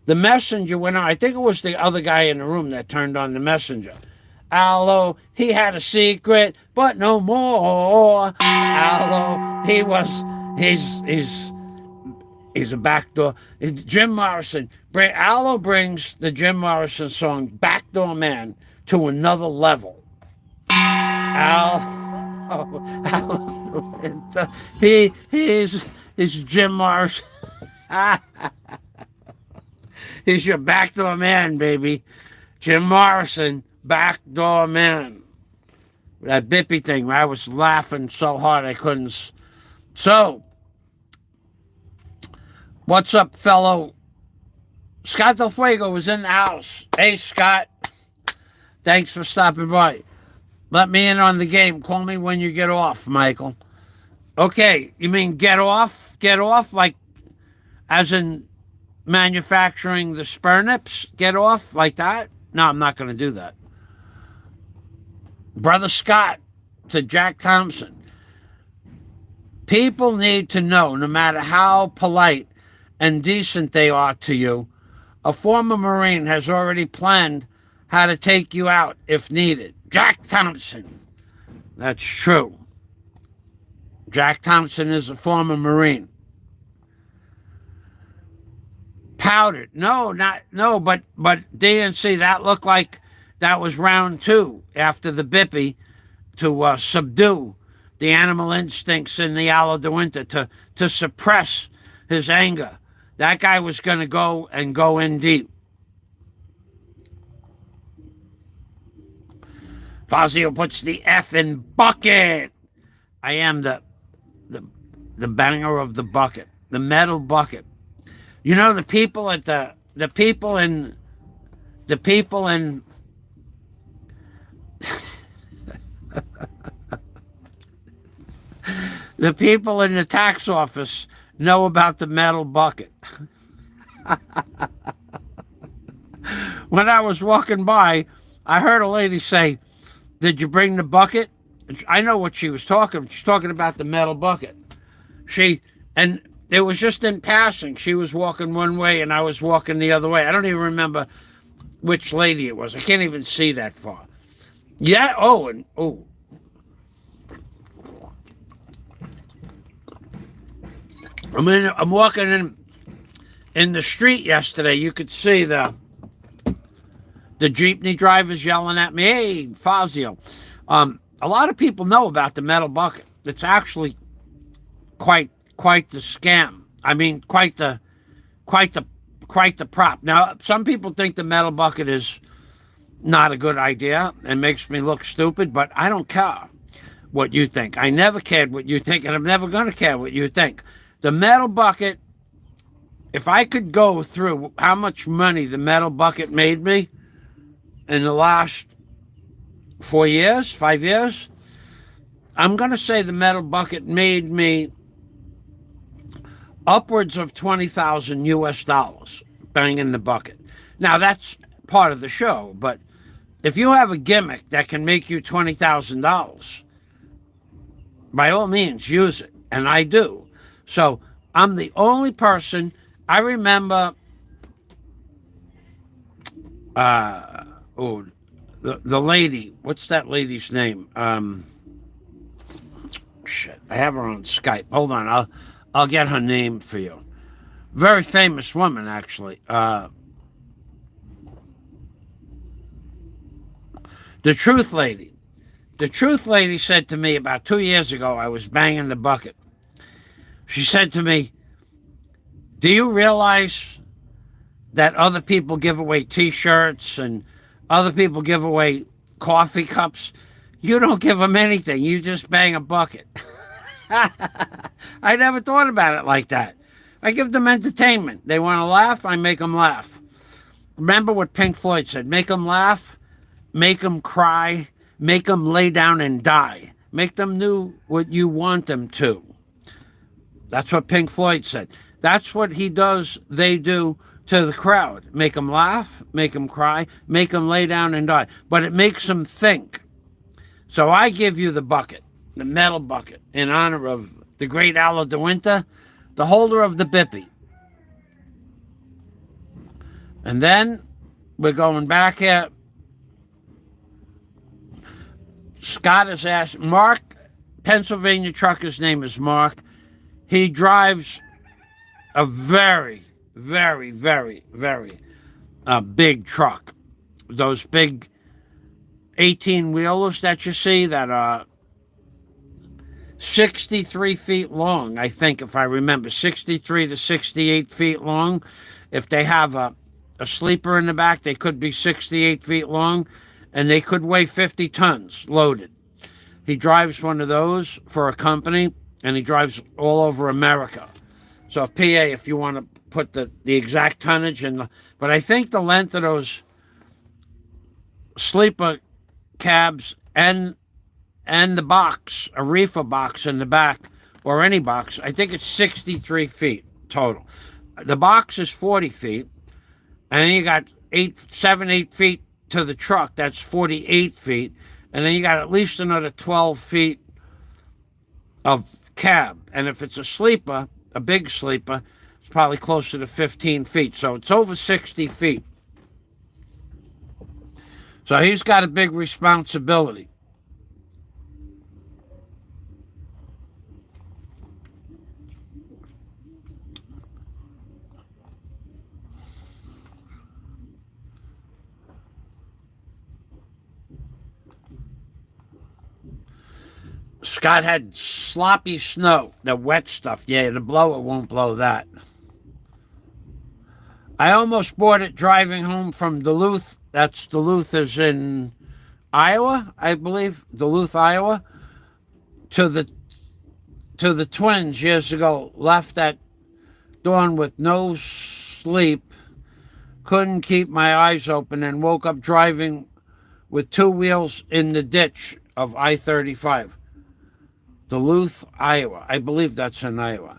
the messenger went on. I think it was the other guy in the room that turned on the messenger. Aloe, he had a secret, but no more. Aloe, he's a backdoor. Jim Morrison. Aloe brings the Jim Morrison song "Backdoor Man" to another level. He's Jim Morrison. He's your backdoor man, baby. Jim Morrison, backdoor man. That bippy thing, I was laughing so hard I couldn't. So, what's up, fellow? Scott Del Fuego was in the house. Hey, Scott. Thanks for stopping by. Let me in on the game. Call me when you get off, Michael. Okay, you mean get off? Get off like as in manufacturing the Spurnips? Get off like that? No, I'm not going to do that. Brother Scott to Jack Thompson. People need to know, no matter how polite and decent they are to you, a former Marine has already planned how to take you out if needed. Jack Thompson. That's true. Jack Thompson is a former Marine. Powdered. But DNC, that looked like that was round 2 after the bippy to subdue the animal instincts in the Aloe de Winter, to suppress his anger. That guy was going to go in deep. Fazio puts the F in bucket. I am the banger of the bucket, the metal bucket. You know, the people in the people in the tax office know about the metal bucket. When I was walking by, I heard a lady say, "Did you bring the bucket?" I know what she was talking. She's talking about the metal bucket. And it was just in passing. She was walking one way and I was walking the other way. I don't even remember which lady it was. I can't even see that far. Yeah. I'm walking in the street yesterday. You could see the jeepney drivers yelling at me, "Hey, Fazio!" A lot of people know about the metal bucket. It's actually quite the scam. I mean, quite the prop. Now, some people think the metal bucket is not a good idea and makes me look stupid, but I don't care what you think. I never cared what you think, and I'm never going to care what you think. The metal bucket, if I could go through how much money the metal bucket made me in the last 4 years, 5 years, I'm going to say the metal bucket made me upwards of 20,000 US dollars banging the bucket. Now, that's part of the show, but if you have a gimmick that can make you $20,000, by all means, use it. And I do. So I'm the only person. I remember the lady, what's that lady's name? Shit, I have her on Skype. Hold on, I'll get her name for you. Very famous woman, actually. The Truth Lady. The Truth Lady said to me about 2 years ago, I was banging the bucket. She said to me, "Do you realize that other people give away T-shirts and other people give away coffee cups? You don't give them anything. You just bang a bucket." I never thought about it like that. I give them entertainment. They want to laugh, I make them laugh. Remember what Pink Floyd said, make them laugh, make them cry, make them lay down and die. Make them do what you want them to. That's what Pink Floyd said. That's what he does, they do to the crowd. Make them laugh, make them cry, make them lay down and die. But it makes them think. So I give you the bucket, the metal bucket, in honor of the great Alla de Winter, the holder of the Bippy. And then we're going back here. Scott has asked, Mark, Pennsylvania trucker's name is Mark. He drives a very, very, very, very big truck. Those big 18-wheelers that you see that are 63 feet long, I think, if I remember, 63 to 68 feet long. If they have a sleeper in the back, they could be 68 feet long, and they could weigh 50 tons loaded. He drives one of those for a company, and he drives all over America. So PA, if you want to put the exact tonnage in, but I think the length of those sleeper cabs and the box, a reefer box in the back, or any box, I think it's 63 feet total. The box is 40 feet, and then you got 8 feet to the truck. That's 48 feet, and then you got at least another 12 feet of cab. And if it's a sleeper, a big sleeper, it's probably closer to 15 feet. So it's over 60 feet. So he's got a big responsibility. Scott had sloppy snow, the wet stuff. Yeah, the blower won't blow that. I almost bought it driving home from Duluth. Duluth is in Iowa, I believe. Duluth, Iowa. To the Twins years ago. Left at dawn with no sleep. Couldn't keep my eyes open and woke up driving with 2 wheels in the ditch of I-35. Duluth, Iowa. I believe that's in Iowa.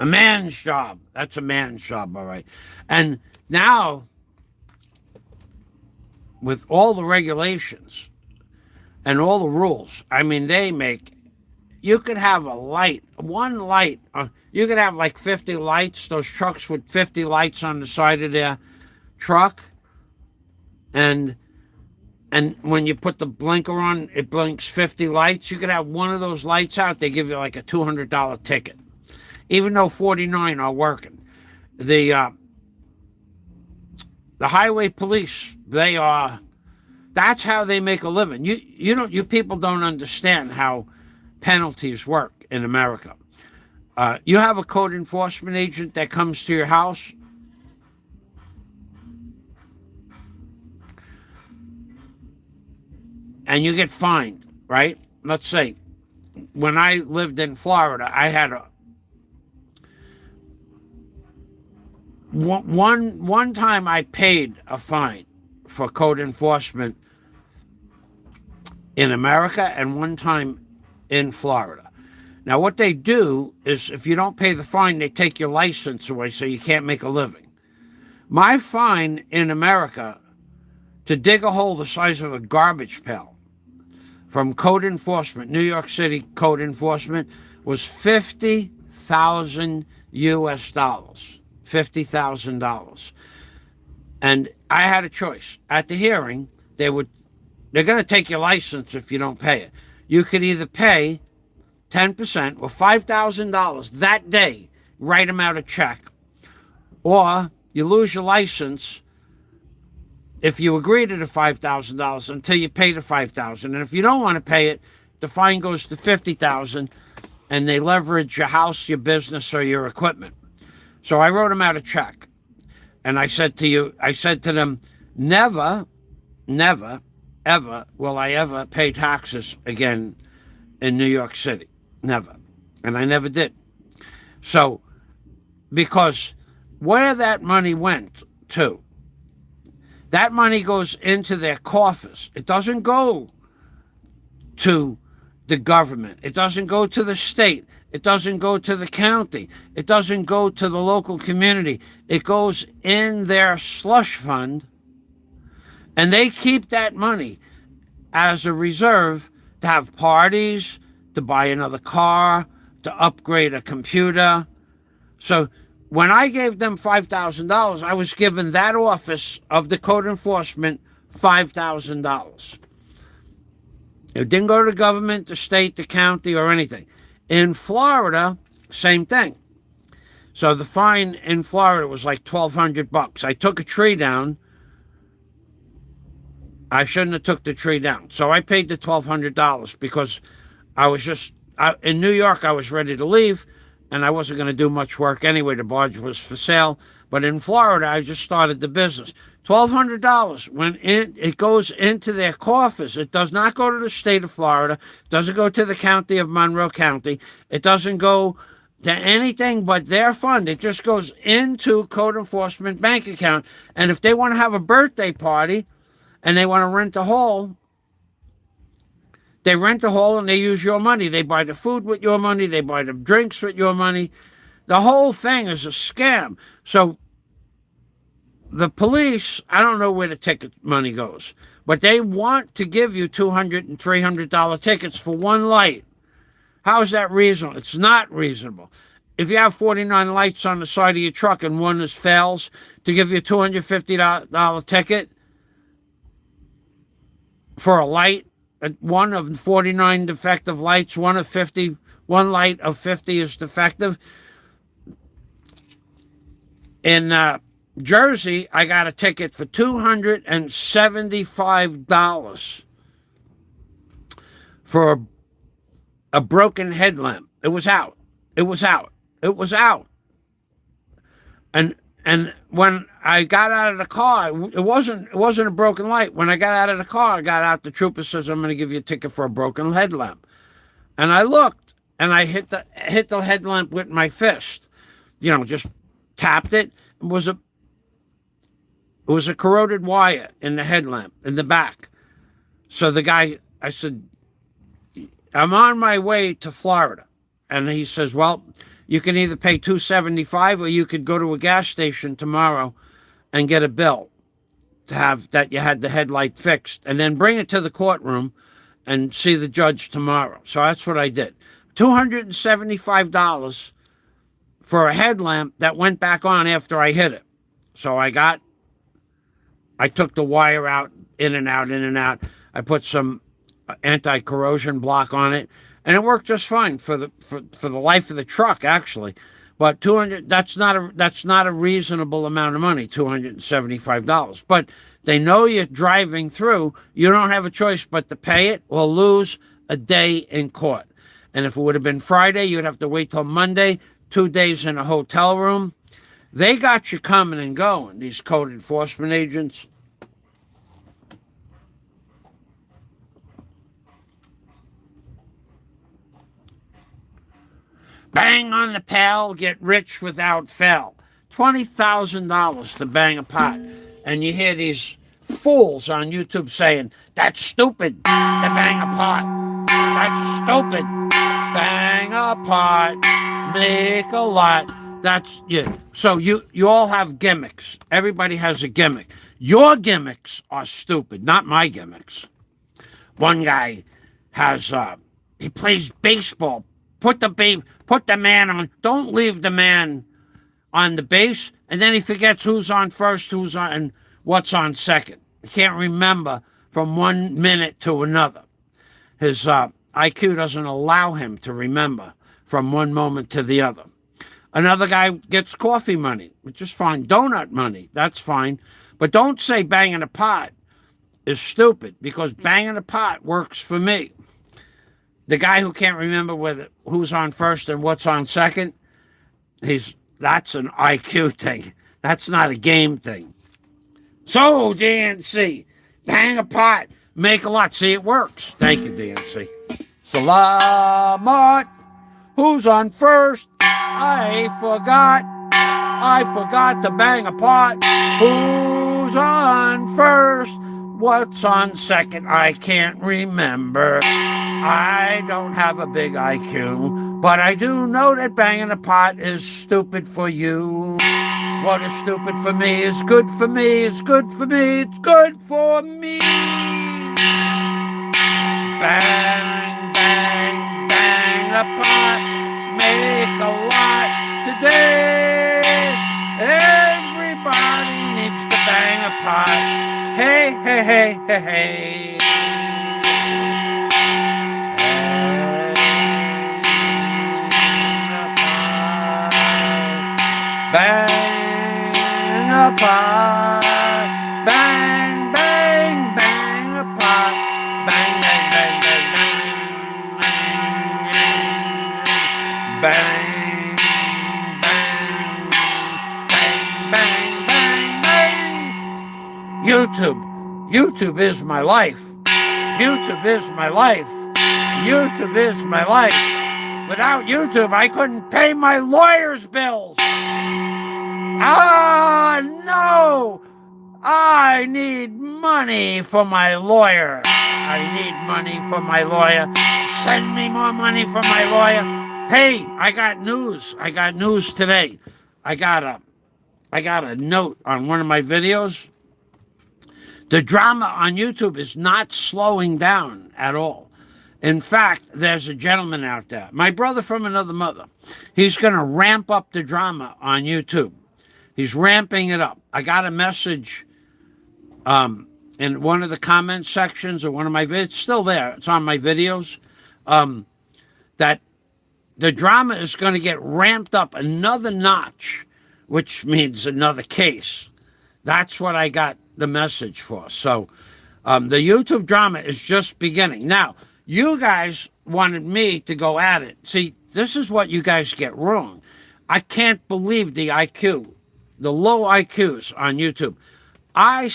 A man's job. That's a man's job, all right. And now, with all the regulations and all the rules, I mean, you could have one light. You could have like 50 lights, those trucks with 50 lights on the side of their truck. And And when you put the blinker on, it blinks 50 lights. You could have one of those lights out, they give you like a $200 ticket, even though 49 are working. The highway police, they are. That's how they make a living. You people don't understand how penalties work in America. You have a code enforcement agent that comes to your house. And you get fined, right? Let's say, when I lived in Florida, I had one time I paid a fine for code enforcement in America, and one time in Florida. Now, what they do is, if you don't pay the fine, they take your license away, so you can't make a living. My fine in America, to dig a hole the size of a garbage pail, from code enforcement, New York City code enforcement, was 50,000 US dollars. $50,000. And I had a choice. At the hearing, they're going to take your license if you don't pay it. You could either pay 10% or $5,000 that day, write them out a check, or you lose your license if you agree to the $5,000 until you pay the $5,000. And if you don't want to pay it, the fine goes to $50,000, and they leverage your house, your business, or your equipment. So I wrote them out a check, and I said to them, never, ever will I ever pay taxes again in New York City. Never. And I never did. So, because where that money went to, that money goes into their coffers. It doesn't go to the government. It doesn't go to the state. It doesn't go to the county. It doesn't go to the local community. It goes in their slush fund, and they keep that money as a reserve to have parties, to buy another car, to upgrade a computer. So when I gave them $5,000, I was giving that office of the code enforcement $5,000. It didn't go to the government, the state, the county, or anything. In Florida, same thing. So the fine in Florida was like $1,200. I took a tree down. I shouldn't have took the tree down. So I paid the $1,200 because in New York, I was ready to leave, and I wasn't going to do much work anyway. The barge was for sale. But in Florida, I just started the business. $1,200. When it goes into their coffers, it does not go to the state of Florida. It doesn't go to the county of Monroe County. It doesn't go to anything but their fund. It just goes into code enforcement bank account. And if they want to have a birthday party and they want to rent a hall, they rent a hall and they use your money. They buy the food with your money. They buy the drinks with your money. The whole thing is a scam. So the police, I don't know where the ticket money goes, but they want to give you $200 and $300 tickets for one light. How is that reasonable? It's not reasonable. If you have 49 lights on the side of your truck and one fails, to give you a $250 ticket for a light, one of 49 defective lights, one light of 50 is defective. In Jersey, I got a ticket for $275 for a broken headlamp. It was out. And when I got out of the car, it wasn't a broken light. When I got out of the car, I got out. The trooper says, "I'm going to give you a ticket for a broken headlamp." And I looked, and I hit the headlamp with my fist. Just tapped it. It was a corroded wire in the headlamp in the back. So the guy, I said, "I'm on my way to Florida," and he says, "Well, you can either pay $275 or you could go to a gas station tomorrow and get a bill to have that you had the headlight fixed, and then bring it to the courtroom and see the judge tomorrow." So that's what I did. $275 for a headlamp that went back on after I hit it. So I got I took the wire out, in and out, in and out. I put some anti-corrosion block on it, and it worked just fine for the life of the truck, actually. But 200, that's not a reasonable amount of money, $275. But they know you're driving through. You don't have a choice but to pay it or lose a day in court. And if it would have been Friday, you'd have to wait till Monday, 2 days in a hotel room. They got you coming and going, these code enforcement agents. Bang on the pail, get rich without fail. $20,000 to bang a pot. And you hear these fools on YouTube saying, that's stupid to bang a pot. That's stupid. Bang a pot, make a lot. That's yeah. So you all have gimmicks. Everybody has a gimmick. Your gimmicks are stupid, not my gimmicks. One guy has he plays baseball. Put the man on. Don't leave the man on the base, and then he forgets who's on first, who's on, and what's on second. He can't remember from 1 minute to another. His IQ doesn't allow him to remember from one moment to the other. Another guy gets coffee money, which is fine. Donut money, that's fine. But don't say banging a pot is stupid, because banging a pot works for me. The guy who can't remember who's on first and what's on second, that's an IQ thing. That's not a game thing. So, DNC, bang a pot, make a lot. See, it works. Thank you, DNC. Salamat. Who's on first? I forgot to bang a pot. Who's on first? What's on second? I can't remember. I don't have a big IQ, but I do know that banging a pot is stupid for you. What is stupid for me is good for me. It's good for me. It's good for me. Bang, bang, bang a pot. Make a lot today. Everybody needs to bang a pot. Hey, hey, hey, hey, hey. Bang a pot. Bang, bang, bang a pot. Bang, bang, bang, bang, bang. Bang, bang, bang, bang, bang, bang. YouTube is my life. YouTube is my life. YouTube is my life. Without YouTube, I couldn't pay my lawyer's bills. Ah, no! I need money for my lawyer. I need money for my lawyer. Send me more money for my lawyer. Hey, I got news. I got news today. I got a note on one of my videos. The drama on YouTube is not slowing down at all. In fact, there's a gentleman out there, my brother from another mother. He's going to ramp up the drama on YouTube. He's ramping it up. I got a message in one of the comment sections of one of my videos. It's still there. It's on my videos. That the drama is going to get ramped up another notch, which means another case. That's what I got the message for. So the YouTube drama is just beginning. Now, you guys wanted me to go at it. See, this is what you guys get wrong. I can't believe the IQ, the low IQs on YouTube. I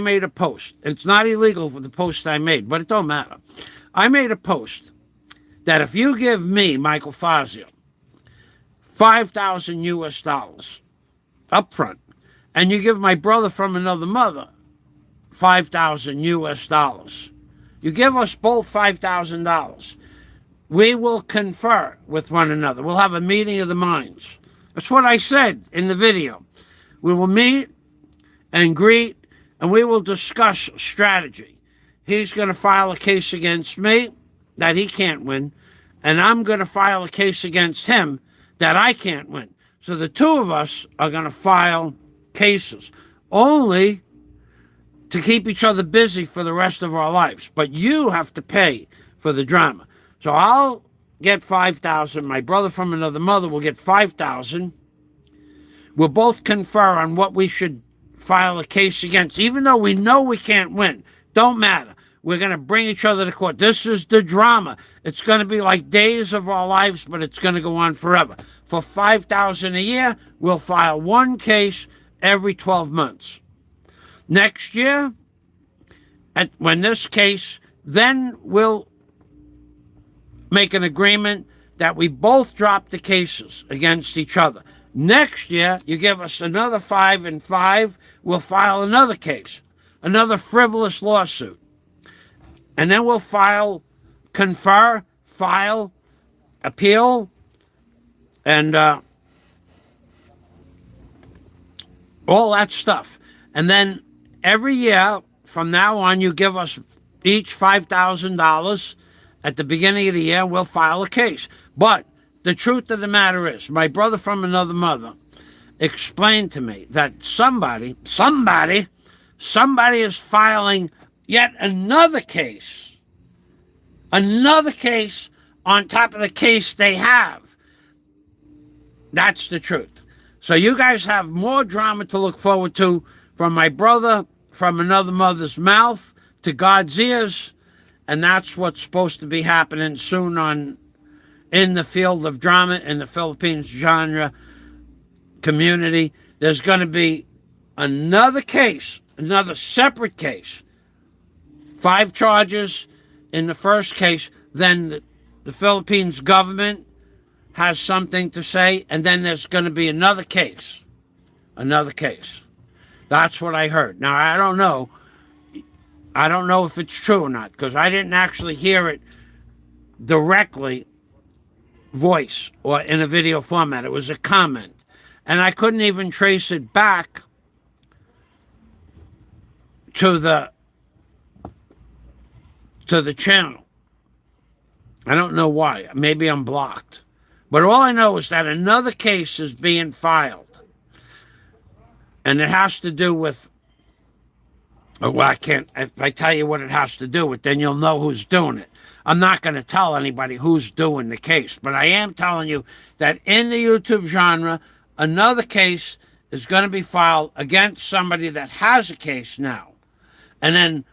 made a post. It's not illegal for the post I made, but it don't matter. I made a post that if you give me, Michael Fazio, $5,000 US up front, and you give my brother from another mother $5,000 US, you give us both $5,000, we will confer with one another. We'll have a meeting of the minds. That's what I said in the video. We will meet and greet, and we will discuss strategy. He's going to file a case against me that he can't win, and I'm going to file a case against him that I can't win. So the two of us are going to file cases. Only to keep each other busy for the rest of our lives. But you have to pay for the drama. So I'll get $5,000. My brother from another mother will get $5,000. We'll both confer on what we should file a case against, even though we know we can't win. Don't matter. We're going to bring each other to court. This is the drama. It's going to be like days of our lives, but it's going to go on forever. For $5,000 a year, we'll file one case every 12 months. Next year, when this case, then we'll make an agreement that we both drop the cases against each other. Next year, you give us another 5 and 5, we'll file another case, another frivolous lawsuit. And then we'll confer, file, appeal, and all that stuff. And then every year from now on, you give us each $5,000 at the beginning of the year, and we'll file a case. But the truth of the matter is, my brother from another mother explained to me that somebody is filing yet another case on top of the case they have. That's the truth. So you guys have more drama to look forward to from my brother from another mother's mouth to God's ears, and that's what's supposed to be happening soon in the field of drama in the Philippines genre community. There's going to be another case, another separate case. 5 charges in the first case. Then the Philippines government has something to say, and then there's going to be another case. Another case. That's what I heard. Now, I don't know. I don't know if it's true or not, because I didn't actually hear it directly, voice, or in a video format. It was a comment. And I couldn't even trace it back to the channel. I don't know why. Maybe I'm blocked. But all I know is that another case is being filed. And it has to do with, well, I can't, if I tell you what it has to do with, then you'll know who's doing it. I'm not going to tell anybody who's doing the case, but I am telling you that in the YouTube genre, another case is going to be filed against somebody that has a case now. And then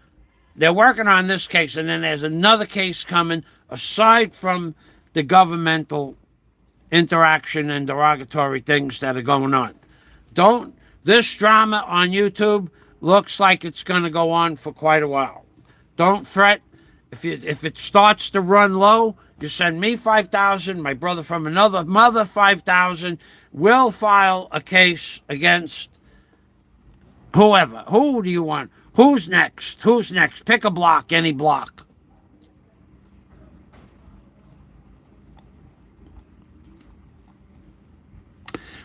they're working on this case, and then there's another case coming aside from the governmental interaction and derogatory things that are going on. This drama on YouTube looks like it's going to go on for quite a while. Don't fret. If it starts to run low, you send me $5,000, my brother from another mother $5,000. We'll file a case against whoever. Who do you want? Who's next? Who's next? Pick a block, any block.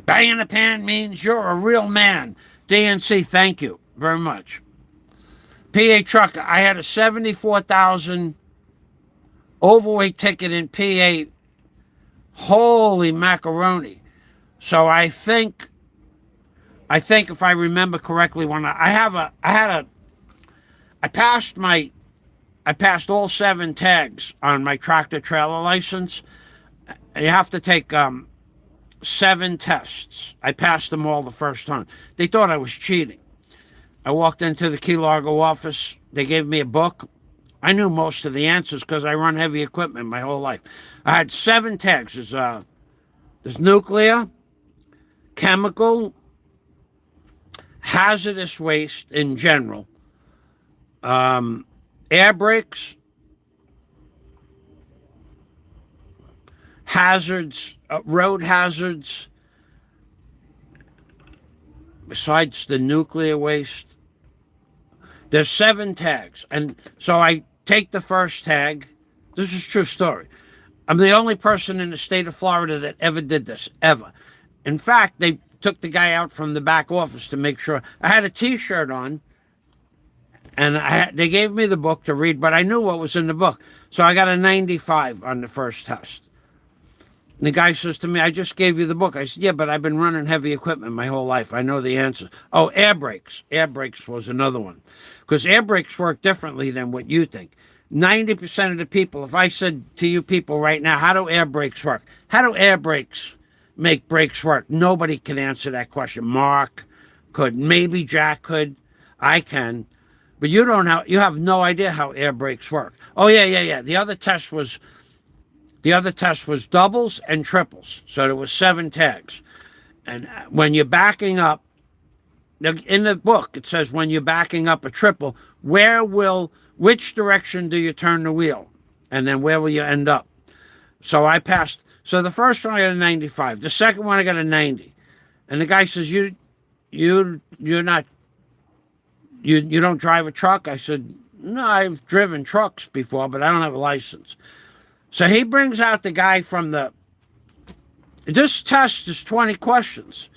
Bang in the pan means you're a real man. DNC, thank you very much. PA Trucker, I had a $74,000 overweight ticket in PA. Holy macaroni. So I think if I remember correctly, when I passed all 7 tags on my tractor trailer license. You have to take 7 tests. I passed them all the first time. They thought I was cheating. I walked into the Key Largo office. They gave me a book. I knew most of the answers because I run heavy equipment my whole life. I had 7 tags. There's nuclear, chemical, hazardous waste in general, air brakes, hazards, road hazards, besides the nuclear waste. There's 7 tags. And so I take the first tag. This is a true story. I'm the only person in the state of Florida that ever did this, ever. In fact, they took the guy out from the back office to make sure. I had a T-shirt on, and they gave me the book to read, but I knew what was in the book. So I got a 95 on the first test. The guy says to me, I just gave you the book. I said, yeah, but I've been running heavy equipment my whole life. I know the answers. Oh, air brakes. Air brakes was another one. Because air brakes work differently than what you think. 90% of the people, if I said to you people right now, how do air brakes work? How do air brakes make brakes work? Nobody can answer that question. Mark could. Maybe Jack could. I can. But you don't have, you have no idea how air brakes work. Oh, yeah. The other test was doubles and triples. So there was 7 tags. And when you're backing up, in the book, it says when you're backing up a triple, which direction do you turn the wheel? And then where will you end up? So I passed. So the first one I got a 95. The second one I got a 90. And the guy says, you're not, you don't drive a truck? I said, no, I've driven trucks before, but I don't have a license. So he brings out the guy from this test is 20 questions.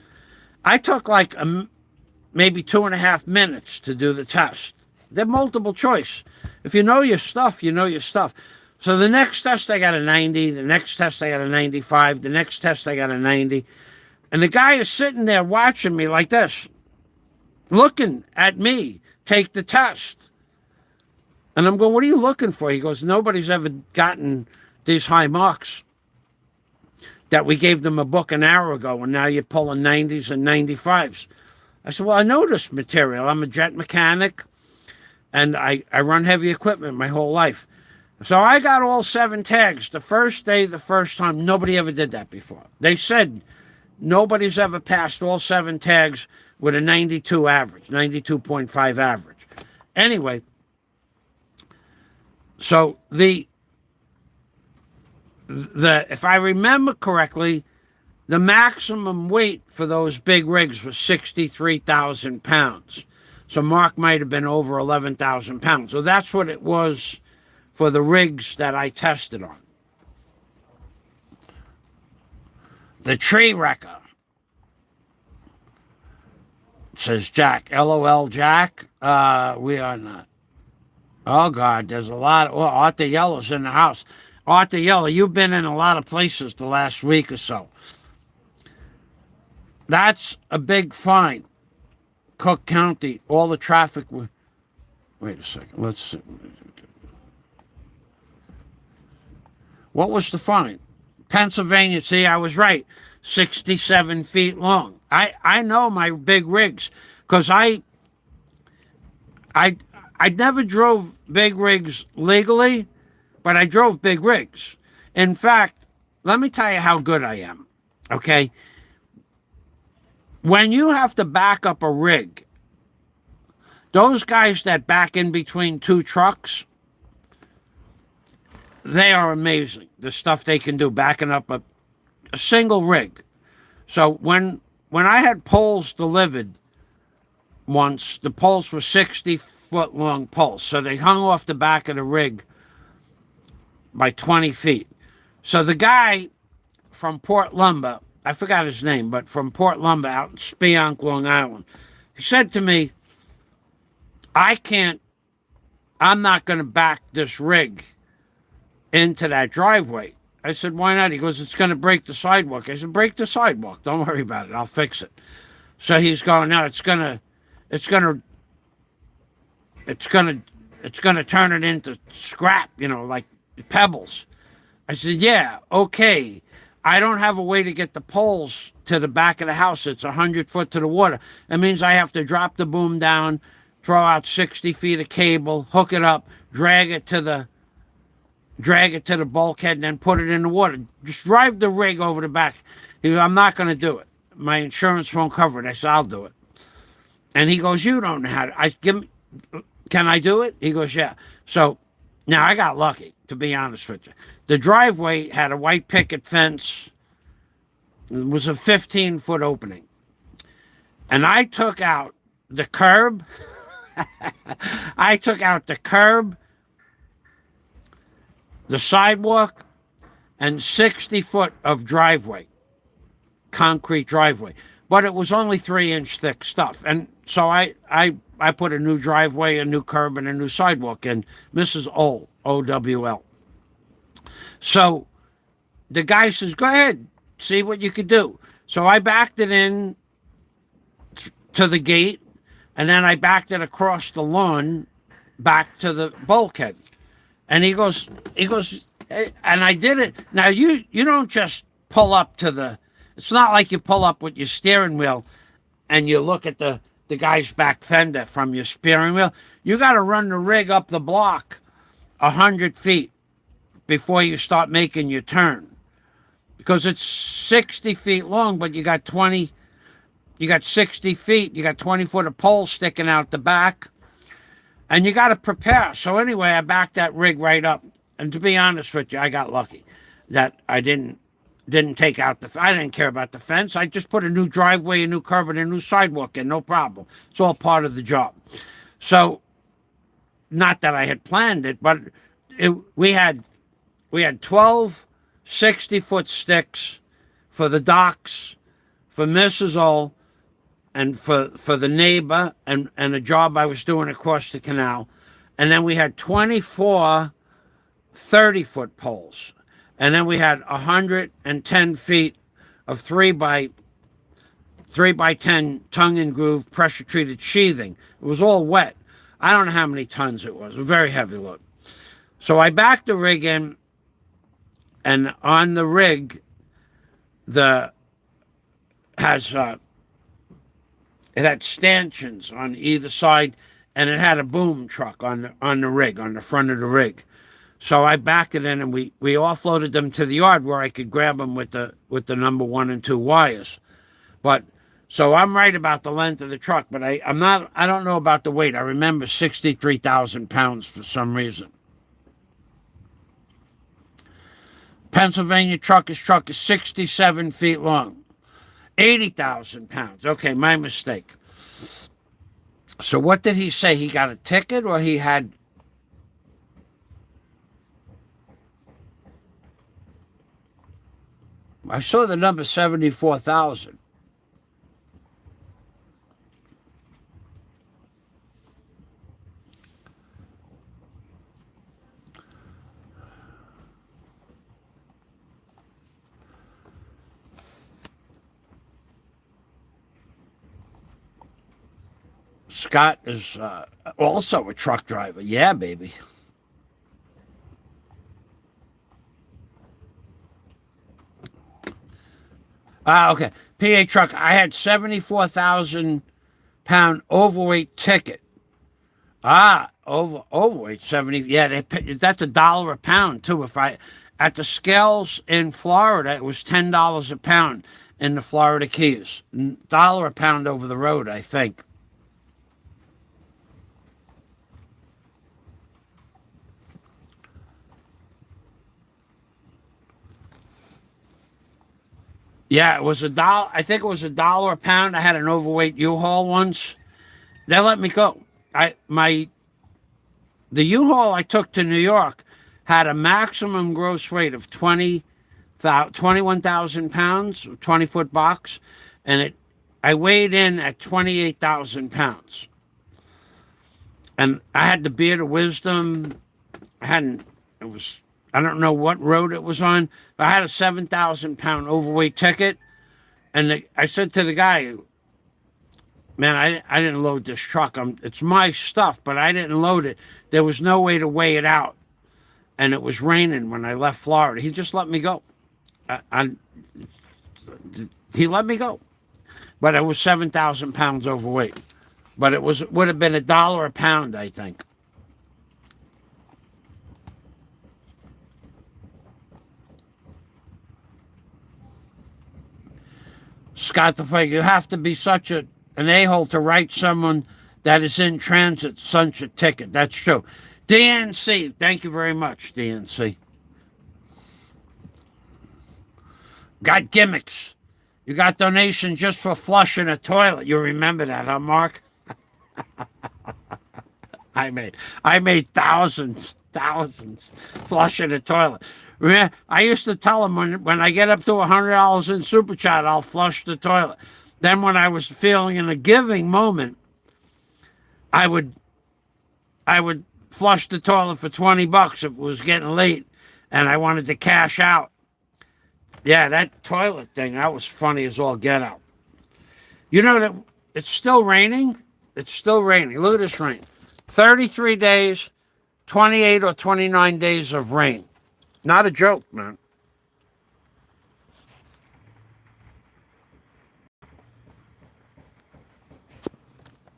I took like maybe 2.5 minutes to do the test. They're multiple choice. If you know your stuff, you know your stuff. So the next test I got a 90. The next test I got a 95. The next test I got a 90. And the guy is sitting there watching me like this, looking at me take the test. And I'm going, what are you looking for? He goes, nobody's ever gotten these high marks that we gave them a book an hour ago, and now you're pulling 90s and 95s. I said, well, I know this material. I'm a jet mechanic, and I run heavy equipment my whole life. So I got all 7 tags the first day, the first time. Nobody ever did that before. They said nobody's ever passed all 7 tags with a 92 average, 92.5 average. Anyway, so if I remember correctly, the maximum weight for those big rigs was 63,000 pounds. So Mark might have been over 11,000 pounds. So that's what it was for the rigs that I tested on. The tree wrecker, says Jack. LOL, Jack. We are not. Oh, God, there's a lot. Well, Arthur Yellow's in the house. Arthur Yellow, you've been in a lot of places the last week or so. That's a big fine. Cook County, all the traffic. Wait a second. Let's see. What was the fine? Pennsylvania, see, I was right. 67 feet long. I know my big rigs because I never drove big rigs legally, but I drove big rigs. In fact, let me tell you how good I am, okay? When you have to back up a rig, those guys that back in between 2 trucks, they are amazing. The stuff they can do, backing up a single rig. So when I had poles delivered once, the poles were 60-foot long poles. So they hung off the back of the rig by 20 feet. So the guy from Port Lumber, I forgot his name, but from Port Lumber out in Spionk, Long Island, he said to me, I'm not going to back this rig into that driveway. I said, why not? He goes, it's going to break the sidewalk. I said, break the sidewalk. Don't worry about it. I'll fix it. So he's going, no, it's going to turn it into scrap, like pebbles. I said, yeah, okay. I don't have a way to get the poles to the back of the house. It's 100 foot to the water. That means I have to drop the boom down, throw out 60 feet of cable, hook it up, drag it to the bulkhead, and then put it in the water. Just drive the rig over the back. He goes, I'm not going to do it. My insurance won't cover it. I said, I'll do it. And he goes, you don't know how to. Can I do it? He goes, yeah. So now I got lucky, to be honest with you. The driveway had a white picket fence. It was a 15-foot opening. And I took out the curb. I took out the curb, the sidewalk, and 60 foot of driveway, concrete driveway. But it was only 3-inch thick stuff. And so I put a new driveway, a new curb, and a new sidewalk in. Mrs. Owl, O-W-L. So the guy says, "Go ahead, see what you could do." So I backed it in to the gate, and then I backed it across the lawn back to the bulkhead. And he goes, and I did it. Now you don't just pull up to the. It's not like you pull up with your steering wheel, and you look at the guy's back fender from your steering wheel. You got to run the rig up the block 100 feet before you start making your turn, because it's 60 feet long, but you got 60 feet. You got 20 foot of pole sticking out the back. And you got to prepare. So anyway, I backed that rig right up. And to be honest with you, I got lucky that I didn't take out I didn't care about the fence. I just put a new driveway, a new curb, and a new sidewalk in, no problem. It's all part of the job. So, not that I had planned it, but we had 12 60-foot sticks for the docks, for Mrs. O, and for the neighbor, and a job I was doing across the canal. And then we had 24 30-foot poles. And then we had 110 feet of 3 by 10 tongue and groove pressure treated sheathing. It was all wet. I don't know how many tons it was. A very heavy load. So I backed the rig in, and on the rig, it had stanchions on either side, and it had a boom truck on the rig, on the front of the rig. So I backed it in, and we offloaded them to the yard where I could grab them with the number 1 and 2 wires. But so I'm right about the length of the truck, but I don't know about the weight. I remember 63,000 pounds for some reason. Pennsylvania truck is 67 feet long. 80,000 pounds. Okay, my mistake. So what did he say? He got a ticket, or he had... I saw the number 74,000. Scott is also a truck driver. Yeah, baby. Okay. PA truck. I had 74,000 pound overweight ticket. Overweight 70. Yeah, that's $1 a pound too. At the scales in Florida, it was $10 a pound in the Florida Keys. $1 a pound over the road, I think. Yeah, it was $1. I think it was $1 a pound. I had an overweight U-Haul once. They let me go. The U-Haul I took to New York had a maximum gross weight of 21,000 pounds, 20-foot box, and I weighed in at 28,000 pounds. And I had the beard of wisdom. I don't know what road it was on, but I had a 7,000 pound overweight ticket. And I said to the guy, man, I didn't load this truck. It's my stuff, but I didn't load it. There was no way to weigh it out. And it was raining when I left Florida. He just let me go. He let me go. But it was 7,000 pounds overweight. But it would have been $1 a pound, I think. Scott the Fake, you have to be such an a-hole to write someone that is in transit such a ticket. That's true. DNC, thank you very much, DNC. Got gimmicks. You got donation just for flushing a toilet. You remember that, huh, Mark? I made thousands flushing a toilet. I used to tell them when I get up to $100 in Super Chat, I'll flush the toilet. Then when I was feeling in a giving moment, I would flush the toilet for $20 if it was getting late and I wanted to cash out. Yeah, that toilet thing, that was funny as all get out. You know that it's still raining? It's still raining. Look at this rain. 33 days, 28 or 29 days of rain. Not a joke, man.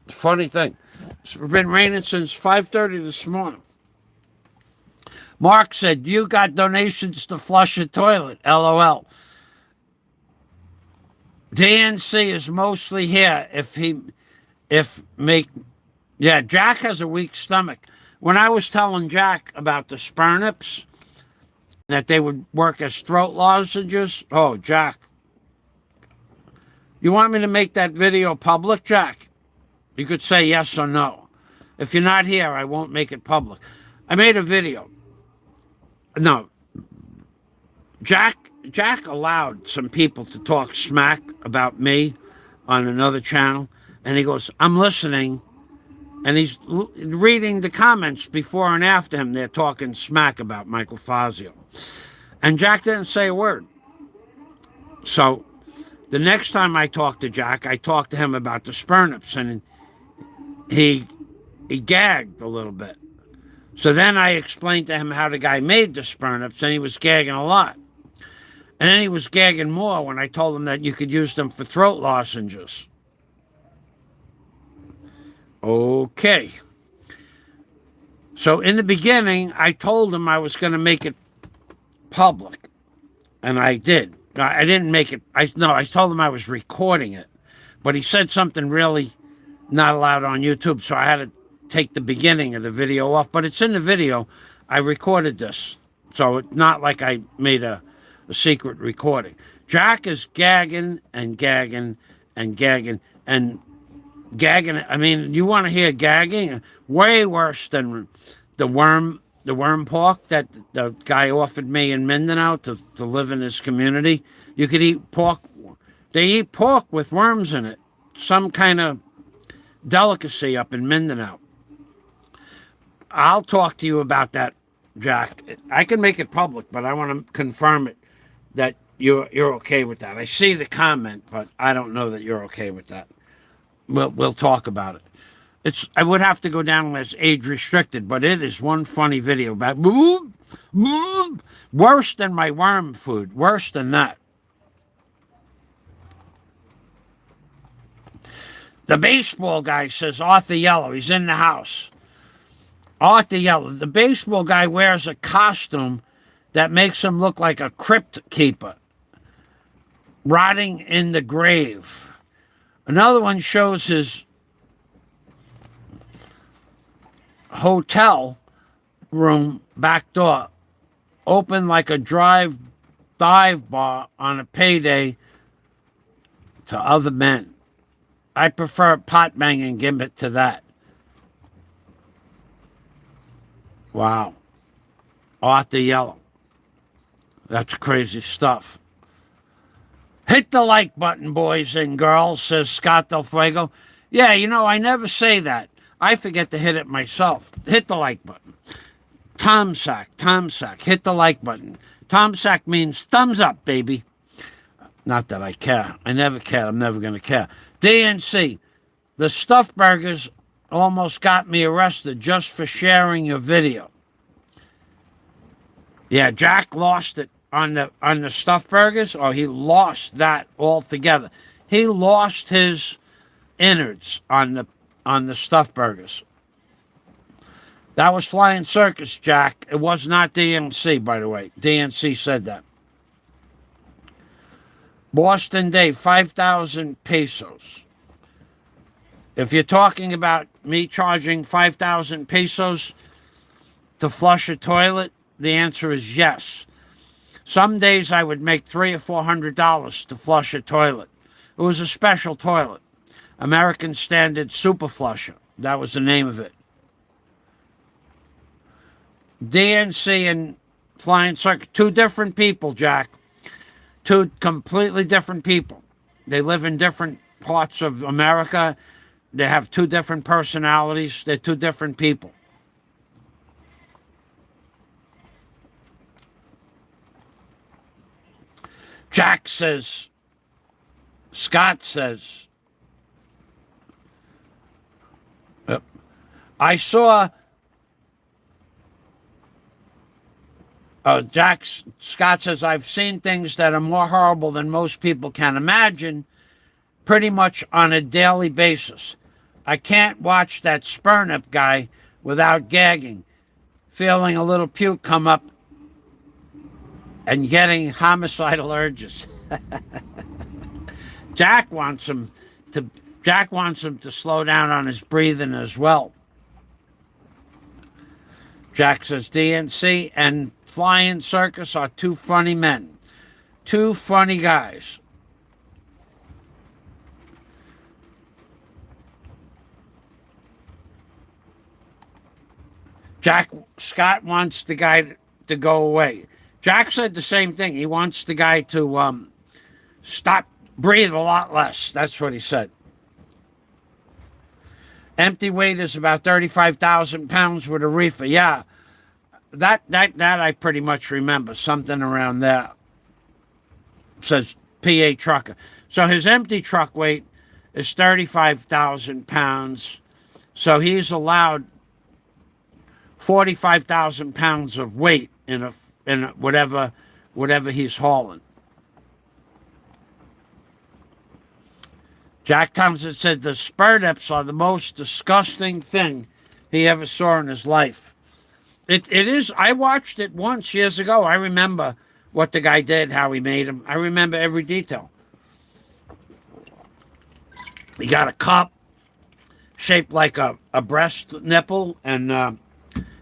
It's a funny thing. It's been raining since 5:30 this morning. Mark said, "You got donations to flush a toilet." LOL. DNC is mostly here if make yeah, Jack has a weak stomach. When I was telling Jack about the Spernips, that they would work as throat lozenges, oh, Jack, you want me to make that video public, Jack? You could say yes or no. If you're not here, I won't make it public. I made a video. No, Jack allowed some people to talk smack about me on another channel, and he goes, "I'm listening," and he's reading the comments before and after him. They're talking smack about Michael Fazio, and Jack didn't say a word. So the next time I talked to Jack, I talked to him about the Spernips, and he gagged a little bit. So then I explained to him how the guy made the Spernips, and he was gagging a lot. And then he was gagging more when I told him that you could use them for throat lozenges. Okay. So in the beginning, I told him I was going to make it public, and I did. I didn't make it. I told him I was recording it, but he said something really not allowed on YouTube, so I had to take the beginning of the video off. But it's in the video. I recorded this, so it's not like I made a secret recording. Jack is gagging and gagging and gagging and gagging. I mean, you want to hear gagging? Way worse than the worm pork that the guy offered me in Mindanao to live in his community. You could eat pork. They eat pork with worms in it. Some kind of delicacy up in Mindanao. I'll talk to you about that, Jack. I can make it public, but I want to confirm it that you're okay with that. I see the comment, but I don't know that you're okay with that. We'll talk about it. I would have to go down as age restricted, but it is one funny video about worse than my worm food. Worse than that. The baseball guy says Arthur Yellow. He's in the house. Arthur Yellow. The baseball guy wears a costume that makes him look like a crypt keeper, rotting in the grave. Another one shows his hotel room back door open like a dive bar on a payday to other men. I prefer pot banging gimmick to that. Wow. Arthur Yellow. That's crazy stuff. Hit the like button, boys and girls, says Scott Del Fuego. Yeah, I never say that. I forget to hit it myself. Hit the like button. Tom Sack, hit the like button. Tom Sack means thumbs up, baby. Not that I care. I never care. I'm never going to care. DNC, the stuffed burgers almost got me arrested just for sharing your video. Yeah, Jack lost it on the stuffed burgers, or he lost that altogether. He lost his innards on the stuffed burgers. That was Flying Circus, Jack. It was not DNC, by the way. DNC said that. Boston Dave, 5,000 pesos. If you're talking about me charging 5,000 pesos to flush a toilet, the answer is yes. Some days I would make $300 or $400 to flush a toilet. It was a special toilet. American Standard Super Flusher. That was the name of it. DNC and Flying Circus, two different people, Jack. Two completely different people. They live in different parts of America. They have two different personalities. They're two different people. Jack says, Scott says, I saw Scott says, I've seen things that are more horrible than most people can imagine pretty much on a daily basis. I can't watch that Spurnip guy without gagging, feeling a little puke come up and getting homicidal urges. Jack wants him to slow down on his breathing as well. Jack says DNC and Flying Circus are two funny men. Two funny guys. Scott wants the guy to go away. Jack said the same thing. He wants the guy to breathe a lot less. That's what he said. Empty weight is about 35,000 pounds with a reefer. Yeah, that I pretty much remember. Something around there. Says PA Trucker. So his empty truck weight is 35,000 pounds. So he's allowed 45,000 pounds of weight in whatever he's hauling. Jack Thompson said the Spurnips are the most disgusting thing he ever saw in his life. It is. I watched it once years ago. I remember what the guy did, how he made him. I remember every detail. He got a cup shaped like a breast nipple, and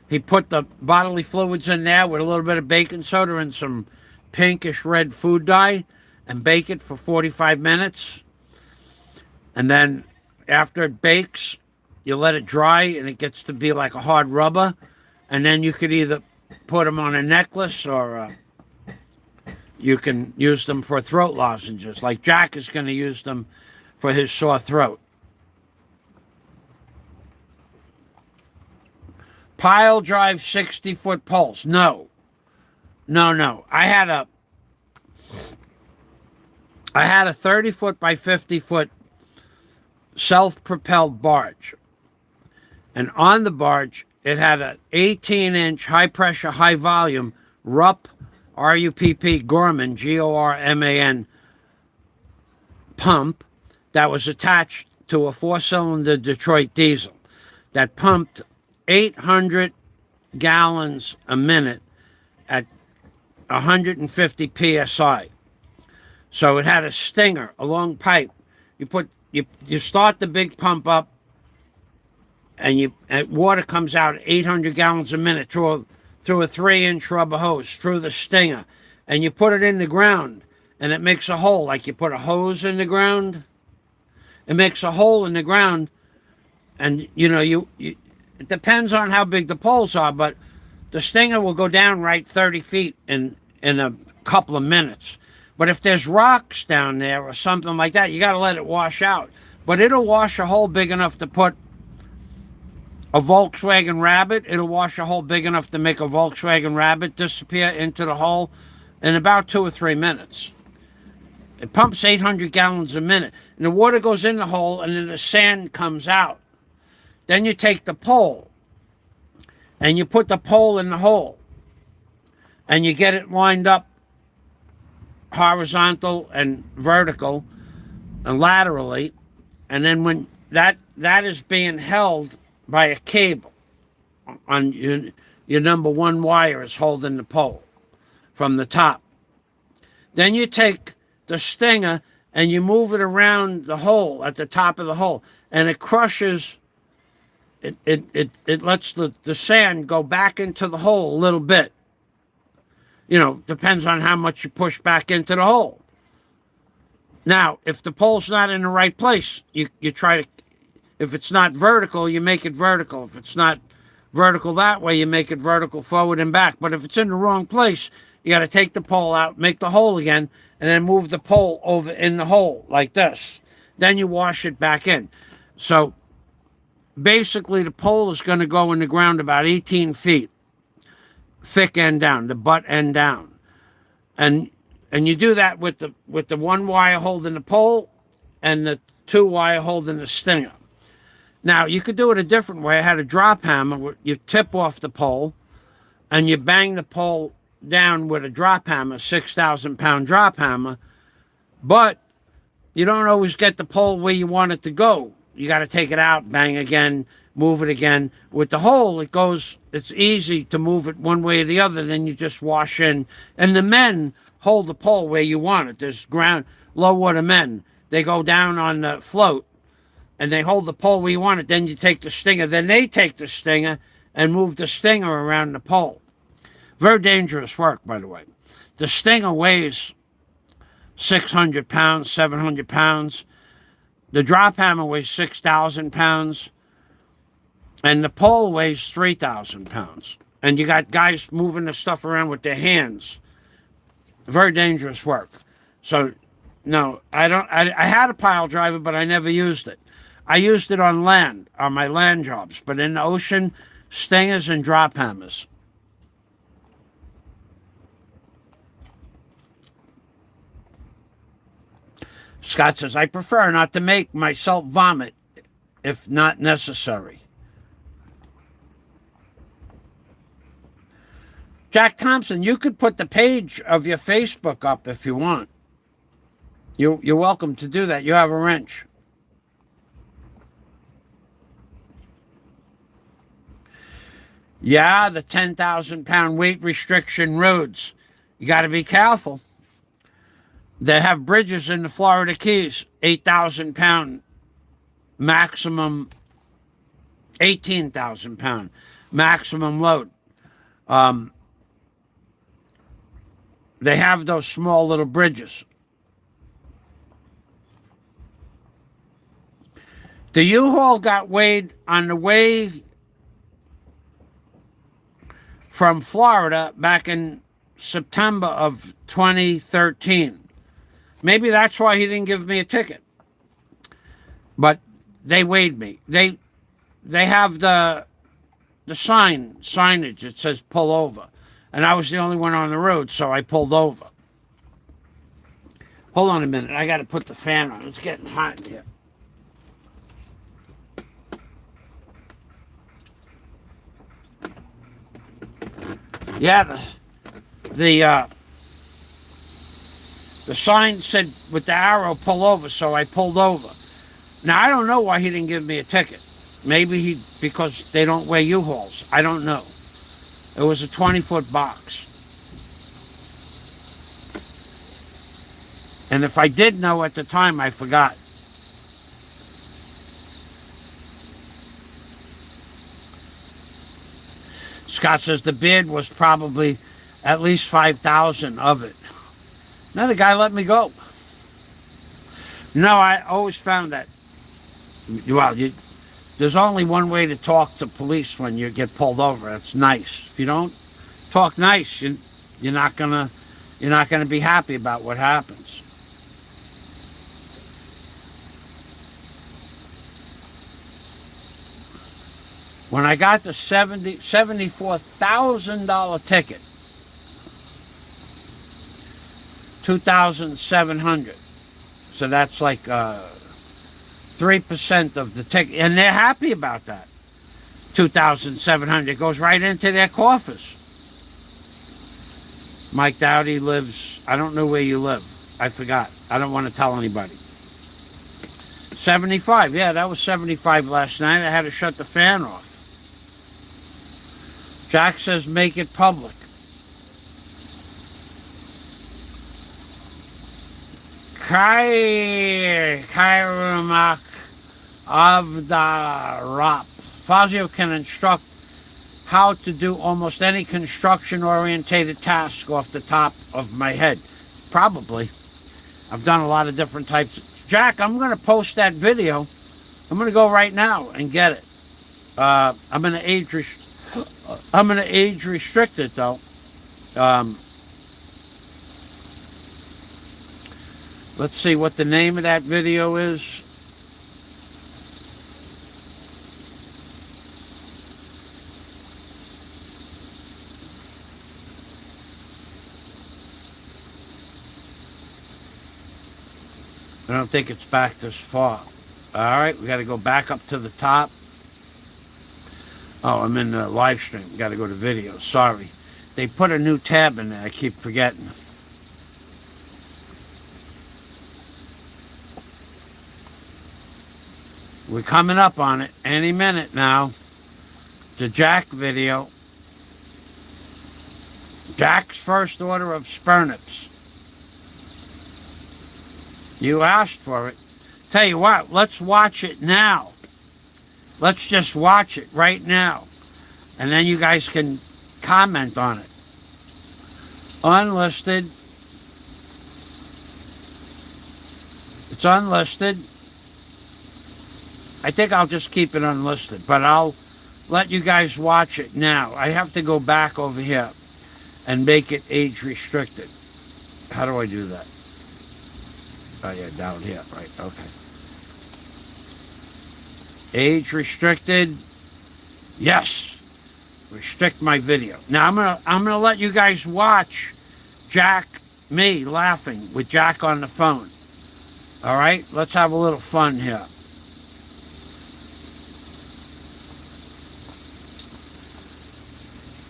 he put the bodily fluids in there with a little bit of baking soda and some pinkish red food dye and bake it for 45 minutes. And then after it bakes, you let it dry and it gets to be like a hard rubber. And then you could either put them on a necklace or you can use them for throat lozenges. Like Jack is going to use them for his sore throat. Pile drive 60-foot poles. No. I had a 30-foot by 50-foot self-propelled barge. And on the barge, it had an 18-inch high-pressure, high-volume RUPP, R-U-P-P, Gorman, G-O-R-M-A-N pump that was attached to a 4-cylinder Detroit diesel that pumped 800 gallons a minute at 150 psi. So it had a stinger, a long pipe. You start the big pump up, and water comes out 800 gallons a minute through a 3-inch rubber hose through the stinger, and you put it in the ground, and it makes a hole like you put a hose in the ground. It makes a hole in the ground, and it depends on how big the poles are, but the stinger will go down right 30 feet in a couple of minutes. But if there's rocks down there or something like that, you got to let it wash out. But it'll wash a hole big enough to put a Volkswagen Rabbit. It'll wash a hole big enough to make a Volkswagen Rabbit disappear into the hole in about 2 or 3 minutes. It pumps 800 gallons a minute. And the water goes in the hole, and then the sand comes out. Then you take the pole, and you put the pole in the hole, and you get it lined up horizontal and vertical and laterally, and then when that is being held by a cable on your number 1 wire is holding the pole from the top. Then you take the stinger and you move it around the hole at the top of the hole, and it crushes. It lets the sand go back into the hole a little bit. Depends on how much you push back into the hole. Now, if the pole's not in the right place, you try to, if it's not vertical, you make it vertical. If it's not vertical that way, you make it vertical forward and back. But if it's in the wrong place, you got to take the pole out, make the hole again, and then move the pole over in the hole like this. Then you wash it back in. So basically, the pole is going to go in the ground about 18 feet. Thick end down, the butt end down. And And you do that with the one wire holding the pole and the two wire holding the stinger. Now, you could do it a different way. I had a drop hammer where you tip off the pole and you bang the pole down with a drop hammer, 6,000-pound drop hammer, but you don't always get the pole where you want it to go. You got to take it out, bang again, move it again. With the hole, it's easy to move it one way or the other, then you just wash in. And the men hold the pole where you want it. There's low water men. They go down on the float and they hold the pole where you want it. Then you take the stinger. Then they take the stinger and move the stinger around the pole. Very dangerous work, by the way. The stinger weighs 600 pounds, 700 pounds. The drop hammer weighs 6,000 pounds. And the pole weighs 3,000 pounds. And you got guys moving the stuff around with their hands. Very dangerous work. So, no, I had a pile driver, but I never used it. I used it on land, on my land jobs. But in the ocean, stingers and drop hammers. Scott says, I prefer not to make myself vomit if not necessary. Jack Thompson, you could put the page of your Facebook up if you want. You're welcome to do that. You have a wrench. Yeah, the 10,000-pound weight restriction roads. You got to be careful. They have bridges in the Florida Keys, 8,000-pound maximum, 18,000-pound maximum load. They have those small little bridges. The U-Haul got weighed on the way from Florida back in September of 2013. Maybe that's why he didn't give me a ticket. But they weighed me. They have the signage. It says pull over. And I was the only one on the road, so I pulled over. Hold on a minute. I got to put the fan on. It's getting hot in here. Yeah, the sign said with the arrow, pull over, so I pulled over. Now, I don't know why he didn't give me a ticket. Maybe because they don't weigh U-Hauls. I don't know. It was a 20-foot box. And if I did know at the time, I forgot. Scott says the bid was probably at least 5,000 of it. Now the guy let me go. No, I always found that. Well, there's only one way to talk to police when you get pulled over. It's nice. If you don't talk nice, you're not gonna be happy about what happens. When I got the $74,000 ticket, 2,700. So that's like 3% of the ticket, and they're happy about that. 2,700. It goes right into their coffers. Mike Dowdy lives. I don't know where you live. I forgot. I don't want to tell anybody. 75. Yeah, that was 75 last night. I had to shut the fan off. Jack says make it public. Kairumak Avdarap. Fazio can instruct how to do almost any construction-orientated task off the top of my head. Probably. I've done a lot of different types. Jack, I'm going to post that video. I'm going to go right now and get it. I'm going to age restrict it, though. Let's see what the name of that video is. I don't think it's back this far. All right, we got to go back up to the top. Oh, I'm in the live stream. Got to go to video. Sorry. They put a new tab in there. I keep forgetting. We're coming up on it any minute now. The Jack video. Jack's first order of Spernips. You asked for it. Tell you what, let's watch it now. Let's just watch it right now. And then you guys can comment on it. Unlisted. It's unlisted. I think I'll just keep it unlisted, but I'll let you guys watch it now. I have to go back over here and make it age restricted. How do I do that? Oh yeah, down here, right, okay. Age restricted. Yes. Restrict my video. Now I'm gonna let you guys watch me laughing with Jack on the phone. All right, let's have a little fun here.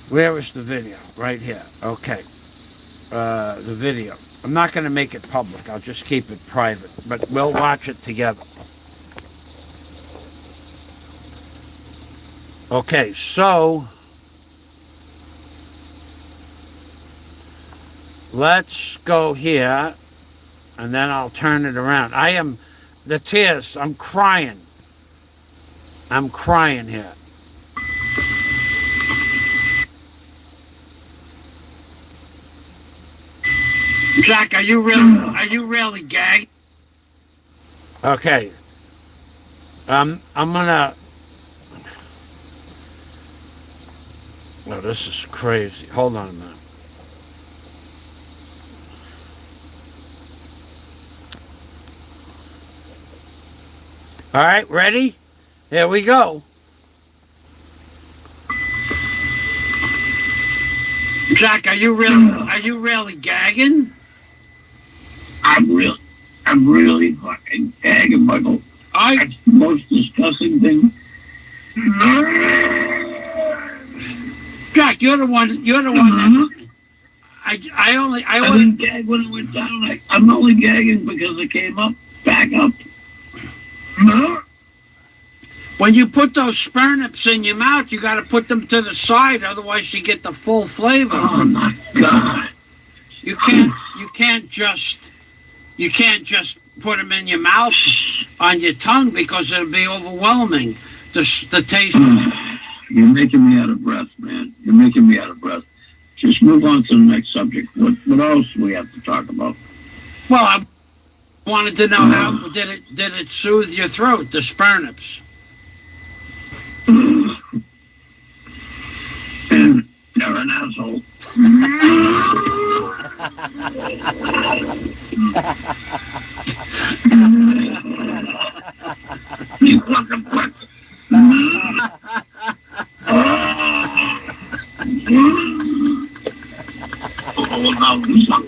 Where is the video? Right here. Okay. The video. I'm not going to make it public. I'll just keep it private. But we'll watch it together. Okay, so let's go here, and then I'll turn it around. The tears, I'm crying. I'm crying here. Jack, are you really gay? Okay. I'm gonna. Oh, this is crazy. Hold on a minute. All right, ready? Here we go. Jack, are you really gagging? I'm really fucking gagging, Michael. That's the most disgusting thing. Jack, you're the one. I didn't gag when it went down. I'm only gagging because it came up, back up. When you put those Spernips in your mouth, you got to put them to the side, otherwise you get the full flavor. Oh my God! You can't just put them in your mouth on your tongue because it'll be overwhelming. The taste. You're making me out of breath, man. You're making me out of breath. Just move on to the next subject. What else do we have to talk about? Well, I wanted to know how did it soothe your throat, the Spernips? You're an asshole. You fucking prick. Oh, no, you suck.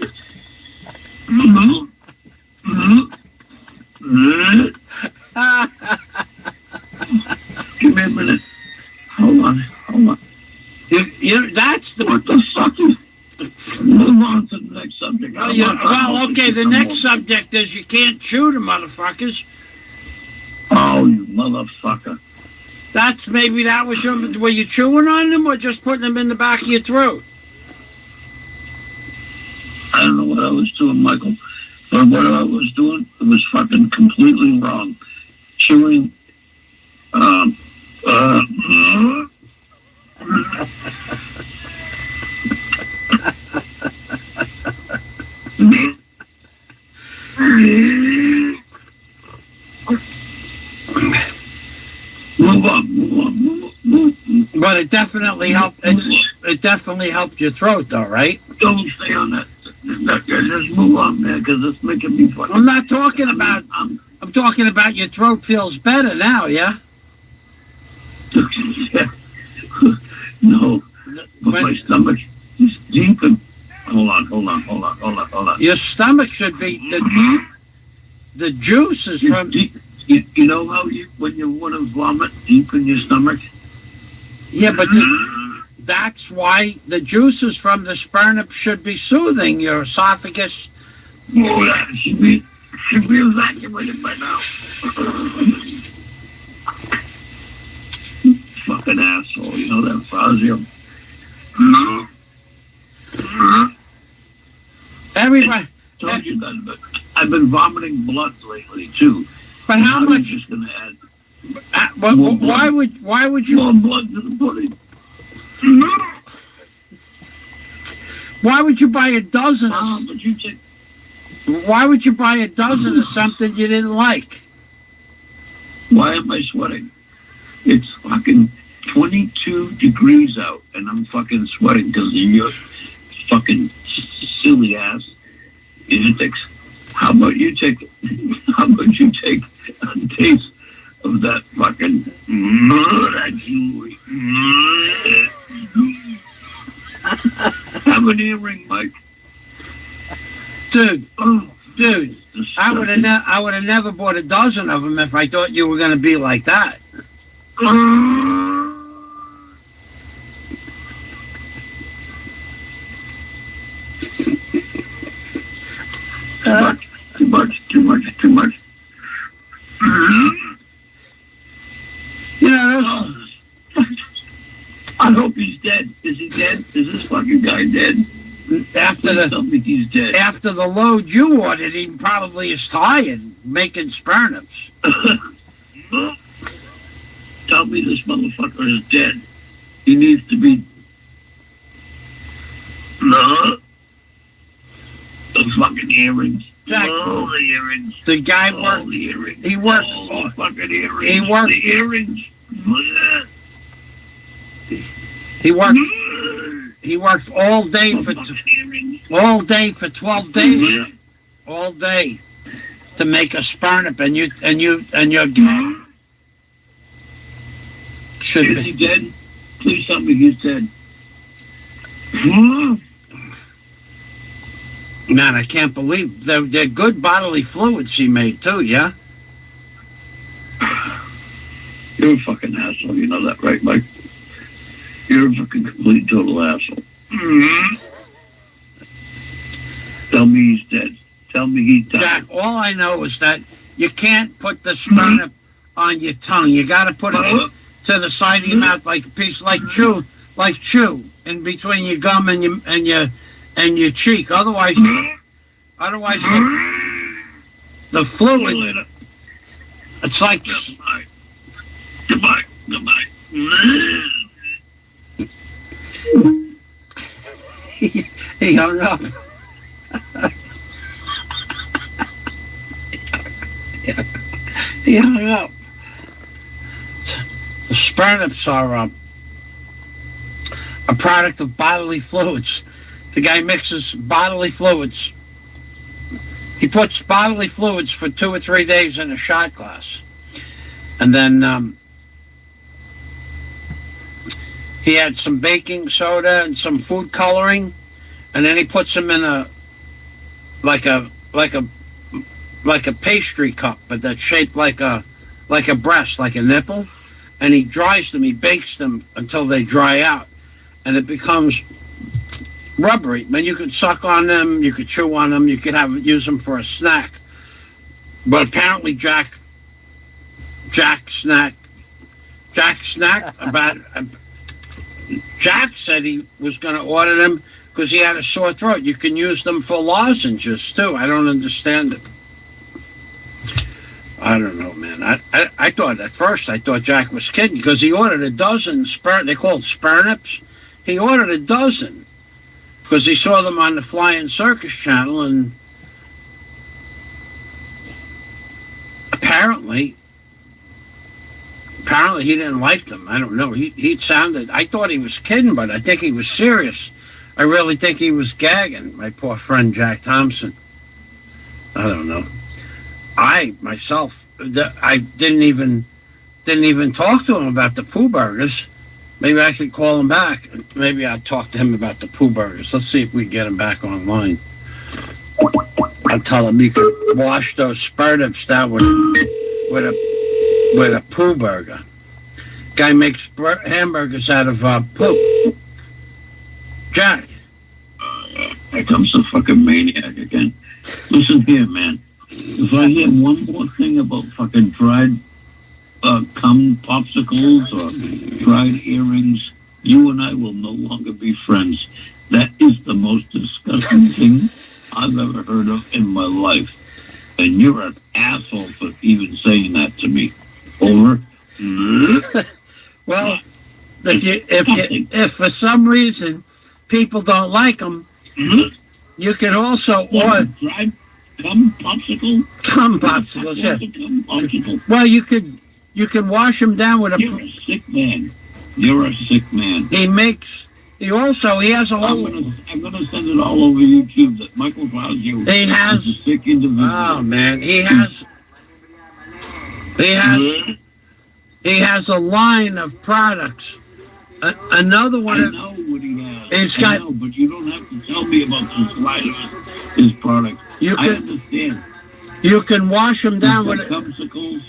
Give me a minute. Hold on. That's the... What the fuck is... Move on to the next subject. Okay, the next subject is you can't chew the motherfuckers. Oh, you motherfucker. Were you chewing on them or just putting them in the back of your throat? I don't know what I was doing, Michael. But what I was doing, it was fucking completely wrong. Chewing, Move on. But it definitely helped. It definitely helped your throat, though, right? Don't stay on that. Just move on, man, because it's making me fucking... I'm not talking about... I'm talking about your throat feels better now, yeah? No. But my stomach is deep and... Hold on. Your stomach should be... The juice is from. You know how when you want to vomit deep in your stomach? Yeah, but that's why the juices from the spurnip should be soothing your esophagus. Oh, yeah, should be evacuated by now. Fucking asshole, you know that Fazio? Everybody. Told you that, but I've been vomiting blood lately too. But how I'm much? just gonna add Why would you? more blood to the pudding. Why would you buy a dozen? But you take. Why would you buy a dozen of something you didn't like? Why am I sweating? It's fucking 22 degrees out, and I'm fucking sweating because of your fucking silly ass antics. How about you take a taste of that fucking that jewelry? Have an earring, Mike. Dude, Oh, dude, I would have never bought a dozen of them if I thought you were going to be like that. Too much. You know, I hope he's dead. Is he dead? Is this fucking guy dead? after Tell me he's dead. the load you ordered, he probably is tired making spurnips. Tell me this motherfucker is dead. He needs to be. No. The fucking earrings. Jack, All the earrings. the guy All worked. the earrings. He worked. All the fucking earrings. He worked. The earrings. He worked. He worked all day for 12 days. All day to make a spurnip, and your should Is be. he dead? Please tell me he's dead. Man, I can't believe they're good bodily fluids he made too. Yeah. You're a fucking asshole. You know that, right, Mike? You're a fucking complete total asshole. Tell me he's dead. Tell me he died. Jack, all I know is that you can't put the spurnip on your tongue. You got to put it to the side of your mouth like a piece, like chew in between your gum and your cheek. Otherwise, the fluid. It's like. Goodbye. He hung up. He hung up. The spurnips are a product of bodily fluids. The guy mixes bodily fluids. He puts bodily fluids for 2 or 3 days in a shot glass. And then he had some baking soda and some food coloring, and then he puts them in a pastry cup, but that's shaped like a breast, like a nipple, and he dries them. He bakes them until they dry out, and it becomes rubbery. Man, you could suck on them, you could chew on them, you could use them for a snack. But apparently, Jack said he was going to order them because he had a sore throat. You can use them for lozenges too. I don't understand it. I don't know, man. I thought at first Jack was kidding because he ordered a dozen they called spurnips. He ordered a dozen because he saw them on the Flying Circus channel, and apparently he didn't like them. I don't know. I thought he was kidding, but I think he was serious. I really think he was gagging, my poor friend Jack Thompson. I don't know. I didn't even talk to him about the Pooh Burgers. Maybe I should call him back. Maybe I'll talk to him about the Pooh Burgers. Let's see if we can get him back online. I tell him you can wash those spartips down with a poo burger. Guy makes hamburgers out of poo. Jack. Here comes the fucking maniac again. Listen here, man. If I hear one more thing about fucking dried cum popsicles or dried earrings, you and I will no longer be friends. That is the most disgusting thing I've ever heard of in my life. And you're an asshole for even saying that to me. Over. Well, if for some reason people don't like them, you can also order dried cum popsicle. cum popsicles. Yeah. Cum popsicle. Well, you can wash them down with You're a sick man. You're a sick man. He has a whole. I'm gonna send it all over YouTube that Michael Fazio is a sick individual. Oh man, he has a line of products. Another one. I know what he has. He's got. I know, but you don't have to tell me about this line of his product. I understand. You can wash them down with popsicles.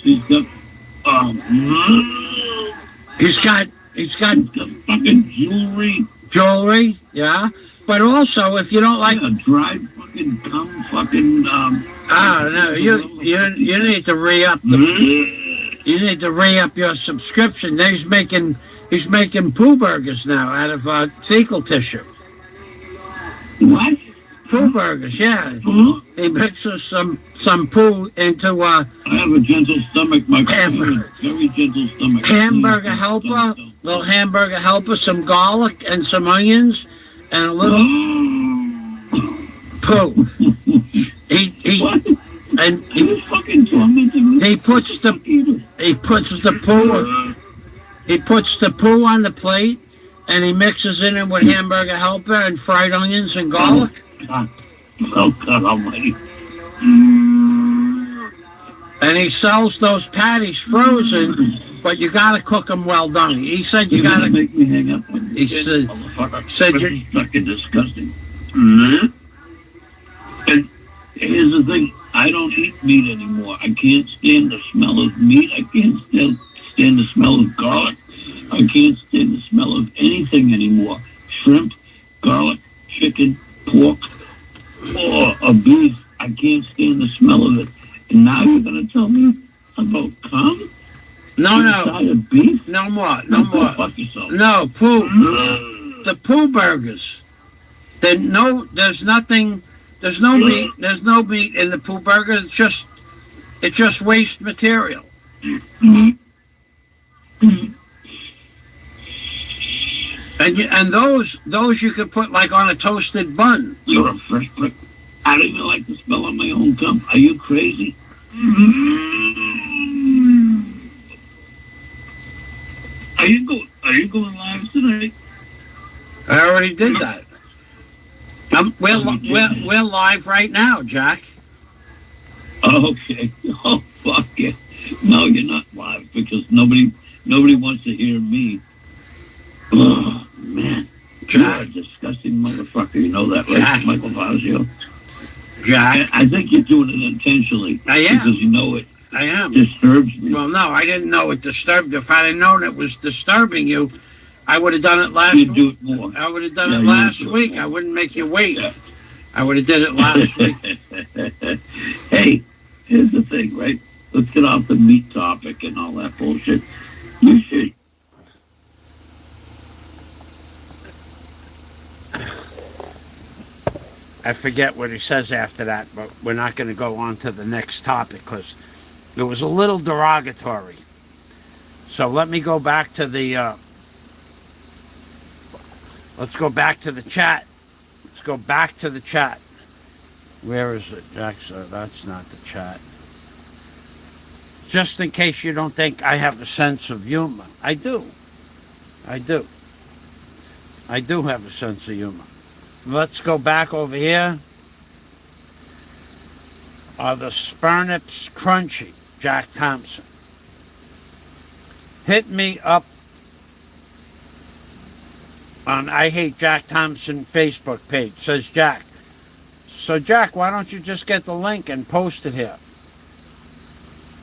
He's got. He's got fucking jewelry. Jewelry, yeah. But also, if you don't like dried fucking cum, fucking. No, you need to re-up you need to re-up your subscription. He's making poo burgers now out of fecal tissue. What? Poo burgers, yeah. He mixes some poo into I have a gentle stomach, my very gentle stomach. Hamburger helper, little hamburger helper, some garlic and some onions, and a little poo. He fucking tormenting me. He puts the poo on the plate, and he mixes it in with hamburger helper and fried onions and garlic. Oh God Almighty! And he sells those patties frozen, but you gotta cook them well done. He said you gotta make me hang up. He said you're fucking disgusting. And here's the thing: I don't eat meat anymore. I can't stand the smell of meat. I can't stand the smell of garlic. I can't stand the smell of anything anymore. Shrimp, garlic, chicken, pork, or beef. I can't stand the smell of it. And now you're going to tell me about cum? No. Beef? No more. Fuck yourself. No, poo. The poo burgers. There's no meat. There's no meat in the poo burgers. It's just waste material. And those you could put like on a toasted bun. You're a fresh prick. I don't even like the smell of my own cum. Are you crazy? Are you going live tonight? I already did that. We're live right now, Jack. Okay. Oh fuck it. No, you're not live because nobody wants to hear me. Oh man, you're a disgusting motherfucker. You know that, right, Jack. Michael Fazio? Jack, I think you're doing it intentionally. I am because you know it. I am. Disturbs me. Well, no, I didn't know it disturbed. If I'd have known it was disturbing you, I would have done it last week. Do it more. I would have done it last week. I wouldn't make you wait. Yeah. I would have did it last week. Hey, here's the thing, right? Let's get off the meat topic and all that bullshit. You should. I forget what he says after that, but we're not going to go on to the next topic because it was a little derogatory. So let me go back to the. Let's go back to the chat. Let's go back to the chat. Where is it, Jack? So that's not the chat. Just in case you don't think I have a sense of humor, I do. I do have a sense of humor. Let's go back over here. Are the Spernips crunchy? Jack Thompson. Hit me up on I Hate Jack Thompson Facebook page. Says Jack, So, Jack, why don't you just get the link and post it here?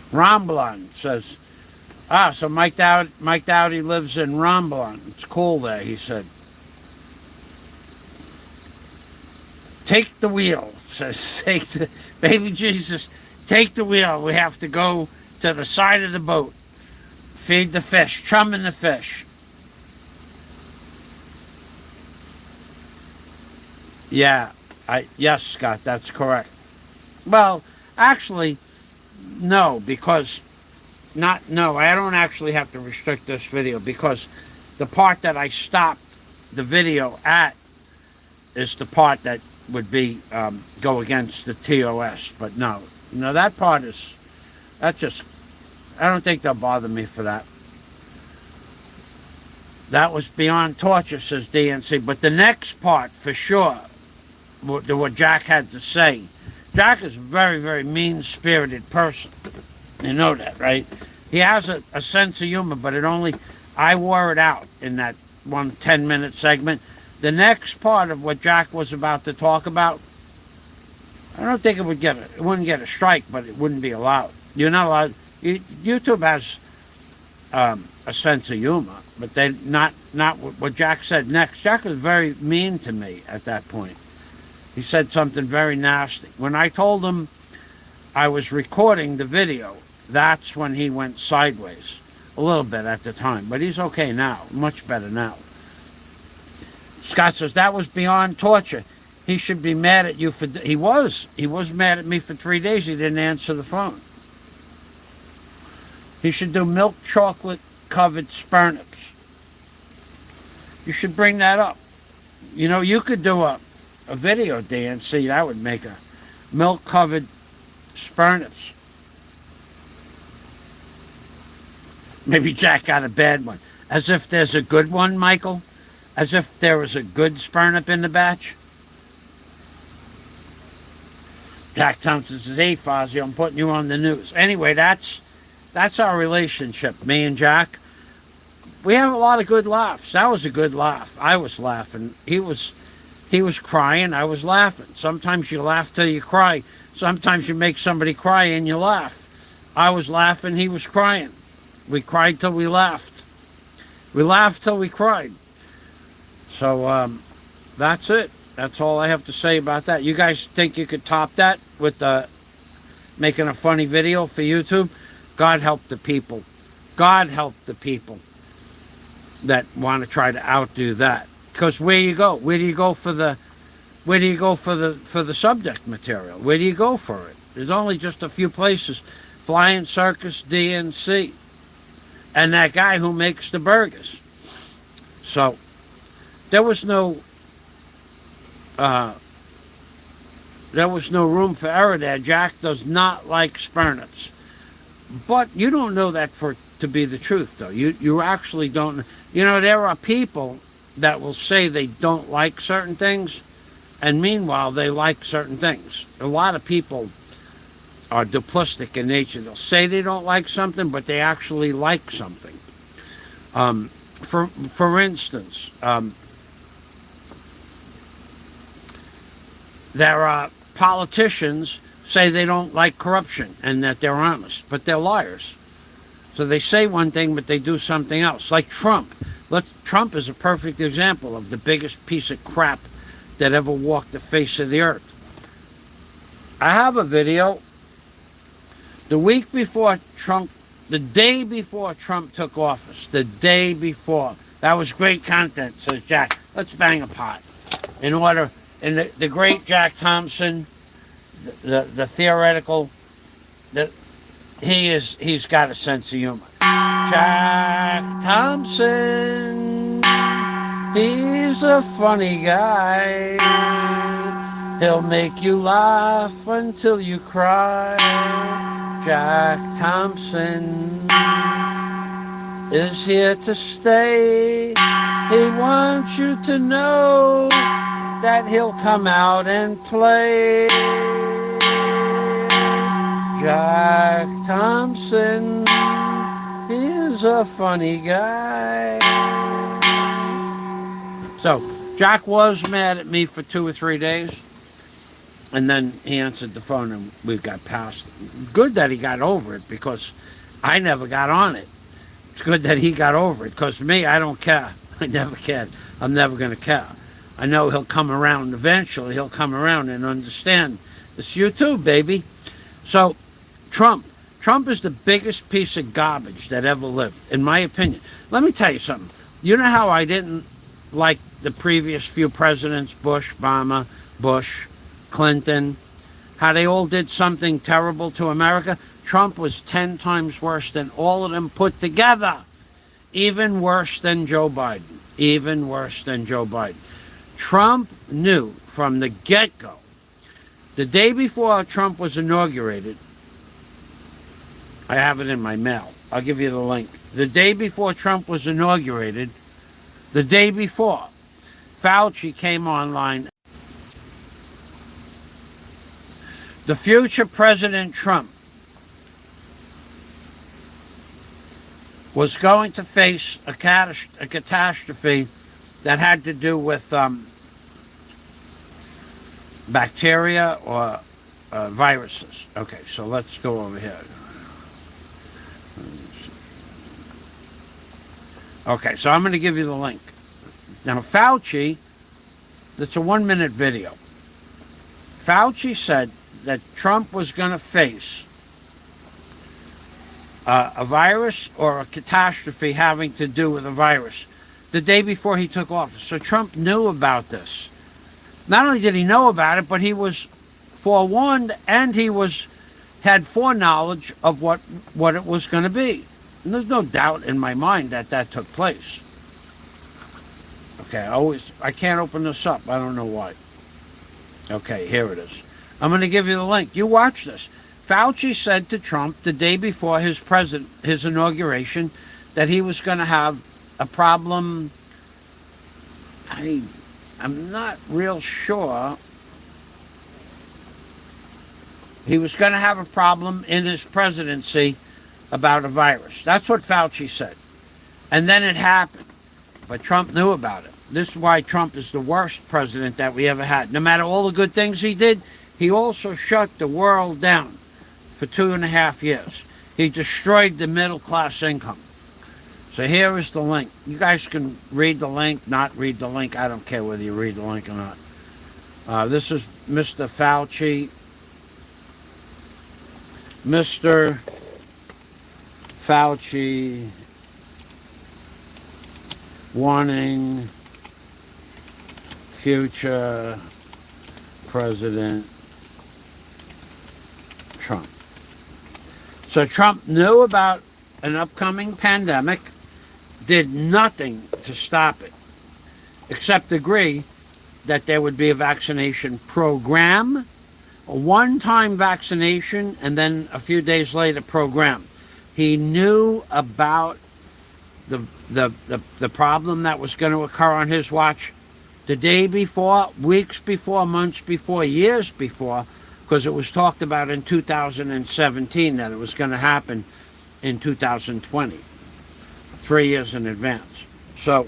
Romblon says, so Mike Dowdy lives in Romblon. It's cool there, he said. Take the wheel, says Baby Jesus, take the wheel. We have to go to the side of the boat. Feed the fish, chumming the fish. Yeah, yes, Scott, that's correct. Well, actually, no, because I don't actually have to restrict this video because the part that I stopped the video at is the part that would be go against the TOS. But no, that part is, I don't think they'll bother me for that. That was beyond torture, says DNC. But the next part, for sure, what Jack had to say. Jack is a very, very mean-spirited person. You know that, right? He has a sense of humor, but I wore it out in that 1 10-minute segment. The next part of what Jack was about to talk about, I don't think it wouldn't get a strike, but it wouldn't be allowed. You're not allowed. YouTube has a sense of humor, but they not what Jack said next. Jack was very mean to me at that point. He said something very nasty. When I told him I was recording the video, that's when he went sideways. A little bit at the time, but he's okay now. Much better now. Scott says, that was beyond torture. He should be mad at you for... He was mad at me for 3 days. He didn't answer the phone. He should do milk chocolate covered spernips. You should bring that up. You could do a video, DNC, that would make a milk covered spernips. Maybe Jack got a bad one. As if there's a good one, Michael? As if there was a good spurnip in the batch? Jack Thompson says, hey, Fozzie, I'm putting you on the news. Anyway, that's our relationship, me and Jack. We have a lot of good laughs. That was a good laugh. I was laughing. He was crying. I was laughing. Sometimes you laugh till you cry. Sometimes you make somebody cry and you laugh. I was laughing. He was crying. We cried till we laughed. We laughed till we cried. So that's it. That's all I have to say about that. You guys think you could top that with making a funny video for YouTube? God help the people. God help the people that want to try to outdo that. Because where you go? Where do you go for the subject material? Where do you go for it? There's only just a few places. Flying Circus, DNC, and that guy who makes the burgers. So there was no room for error there. Jack does not like spernips. But you don't know that to be the truth, though. You actually don't. There are people that will say they don't like certain things, and meanwhile they like certain things. A lot of people are duplistic in nature. They'll say they don't like something, but they actually like something. For instance, there are politicians say they don't like corruption and that they're honest, but they're liars. So they say one thing, but they do something else. Like Trump. Trump is a perfect example of the biggest piece of crap that ever walked the face of the earth. I have a video. The day before Trump took office, the day before. That was great content, says Jack. Let's bang a pot. In the great Jack Thompson, the theoretical, he's got a sense of humor. Jack Thompson, he's a funny guy. He'll make you laugh until you cry. Jack Thompson is here to stay. He wants you to know that he'll come out and play. Jack Thompson, he's a funny guy. So, Jack was mad at me for 2 or 3 days. And then he answered the phone and we got past it. Good that he got over it because I never got on it. It's good that he got over it because me, I don't care. I never cared. I'm never going to care. I know he'll come around eventually. He'll come around and understand. It's you too, baby. So, Trump is the biggest piece of garbage that ever lived, in my opinion. Let me tell you something. You know how I didn't like the previous few presidents, Bush, Obama, Bush, Clinton, how they all did something terrible to America? Trump was 10 times worse than all of them put together. Even worse than Joe Biden. Even worse than Joe Biden. Trump knew from the get-go, the day before Trump was inaugurated, I have it in my mail. I'll give you the link. The day before Trump was inaugurated, the day before, Fauci came online. The future President Trump was going to face a catastrophe that had to do with bacteria or viruses. Okay, so let's go over here. Okay, so I'm going to give you the link. Now, Fauci, that's a 1-minute video. Fauci said that Trump was going to face a virus or a catastrophe having to do with a virus the day before he took office. So Trump knew about this. Not only did he know about it, but he was forewarned and he had foreknowledge of what it was going to be. And there's no doubt in my mind that that took place. Okay, I can't open this up. I don't know why. Okay, here it is. I'm going to give you the link. You watch this. Fauci said to Trump the day before his inauguration that he was going to have a problem. I'm not real sure. He was going to have a problem in his presidency about a virus. That's what Fauci said. And then it happened. But Trump knew about it. This is why Trump is the worst president that we ever had. No matter all the good things he did, he also shut the world down for 2.5 years. He destroyed the middle class income. So here is the link. You guys can read the link, not read the link. I don't care whether you read the link or not. This is Mr. Fauci. Mr. Fauci warning future President Trump. So Trump knew about an upcoming pandemic, did nothing to stop it, except agree that there would be a vaccination program, a one-time vaccination, and then a few days later program. He knew about the problem that was going to occur on his watch the day before, weeks before, months before, years before, because it was talked about in 2017 that it was going to happen in 2020, 3 years in advance. So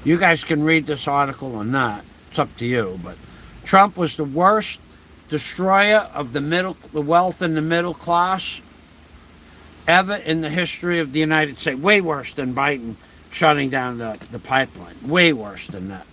you guys can read this article or not. It's up to you. But Trump was the worst destroyer of the wealth in the middle class ever in the history of the United States. Way worse than Biden shutting down the pipeline. Way worse than that.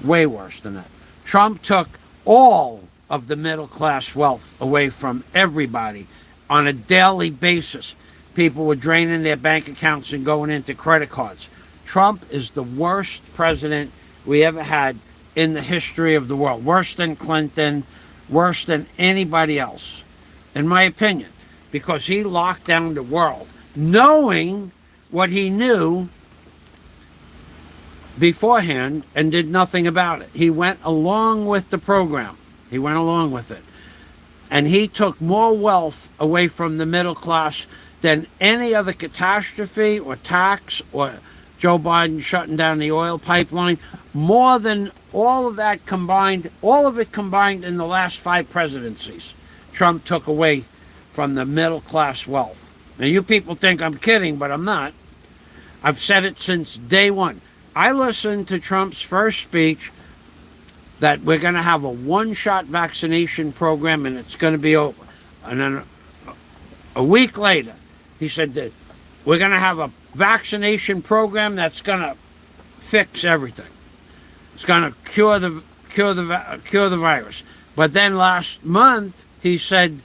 Way worse than that. Trump took all of the middle class wealth away from everybody on a daily basis. People were draining their bank accounts and going into credit cards. Trump is the worst president we ever had in the history of the world. Worse than Clinton, worse than anybody else, in my opinion, because he locked down the world, knowing what he knew beforehand and did nothing about it. He went along with the program. He went along with it. And he took more wealth away from the middle class than any other catastrophe or tax or Joe Biden shutting down the oil pipeline. More than all of that combined, all of it combined in the last 5 presidencies, Trump took away from the middle class wealth. Now you people think I'm kidding, but I'm not. I've said it since day one. I listened to Trump's first speech that we're going to have a one-shot vaccination program and it's going to be over. And then a week later, he said that we're going to have a vaccination program that's going to fix everything. It's going to cure the virus. But then last month he said,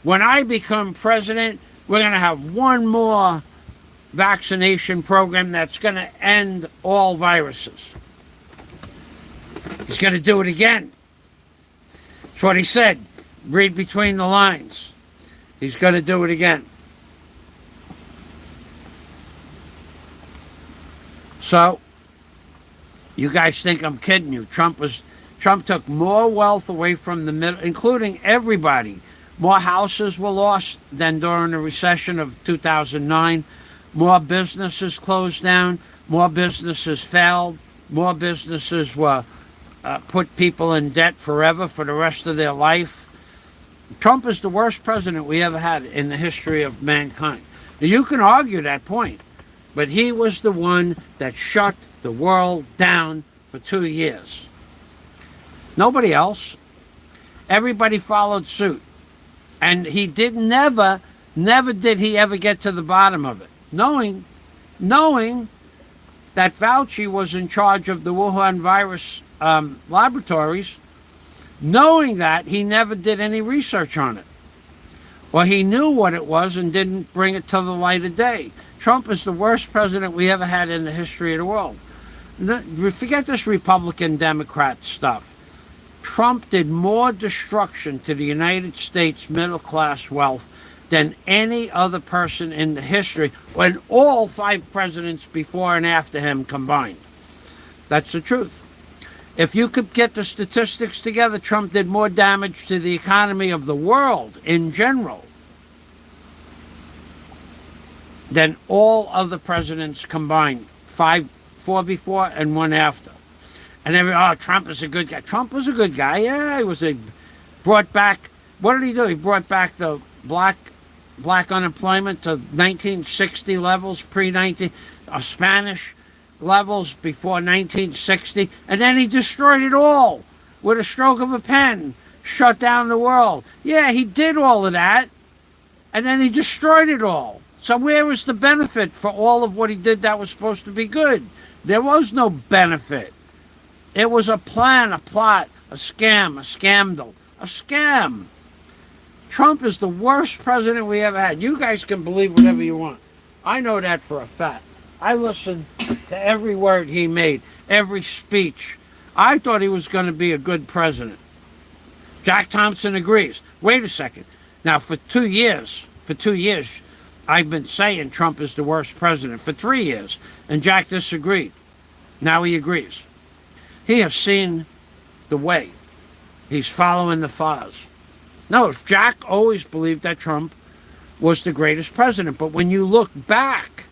when I become president, we're going to have one more vaccination program that's going to end all viruses. He's going to do it again. That's what he said. Read between the lines. He's going to do it again. So, you guys think I'm kidding you. Trump took more wealth away from the middle, including everybody. More houses were lost than during the recession of 2009. More businesses closed down. More businesses failed. More businesses were put people in debt forever for the rest of their life. Trump is the worst president we ever had in the history of mankind. Now, you can argue that point, but he was the one that shut the world down for 2 years. Nobody else. Everybody followed suit. And he never did he ever get to the bottom of it. Knowing that Fauci was in charge of the Wuhan virus laboratories, knowing that, he never did any research on it. Or he knew what it was and didn't bring it to the light of day. Trump is the worst president we ever had in the history of the world. Forget this Republican-Democrat stuff. Trump did more destruction to the United States middle-class wealth than any other person in the history, when all 5 presidents before and after him combined. That's the truth. If you could get the statistics together, Trump did more damage to the economy of the world in general than all other presidents combined. 4 before and 1 after. And Trump is a good guy. Trump was a good guy. Yeah, brought back, what did he do? He brought back the black unemployment to 1960 levels, Spanish levels before 1960. And then he destroyed it all with a stroke of a pen. Shut down the world. Yeah, he did all of that. And then he destroyed it all. So where was the benefit for all of what he did that was supposed to be good? There was no benefit. It was a plan, a plot, a scam, a scandal, a scam. Trump is the worst president we ever had. You guys can believe whatever you want. I know that for a fact. I listened to every word he made, every speech. I thought he was going to be a good president. Jack Thompson agrees. Wait a second. Now, for 2 years, I've been saying Trump is the worst president for 3 years, and Jack disagreed. Now he agrees. He has seen the way. He's following the fuzz. No, Jack always believed that Trump was the greatest president. But when you look back,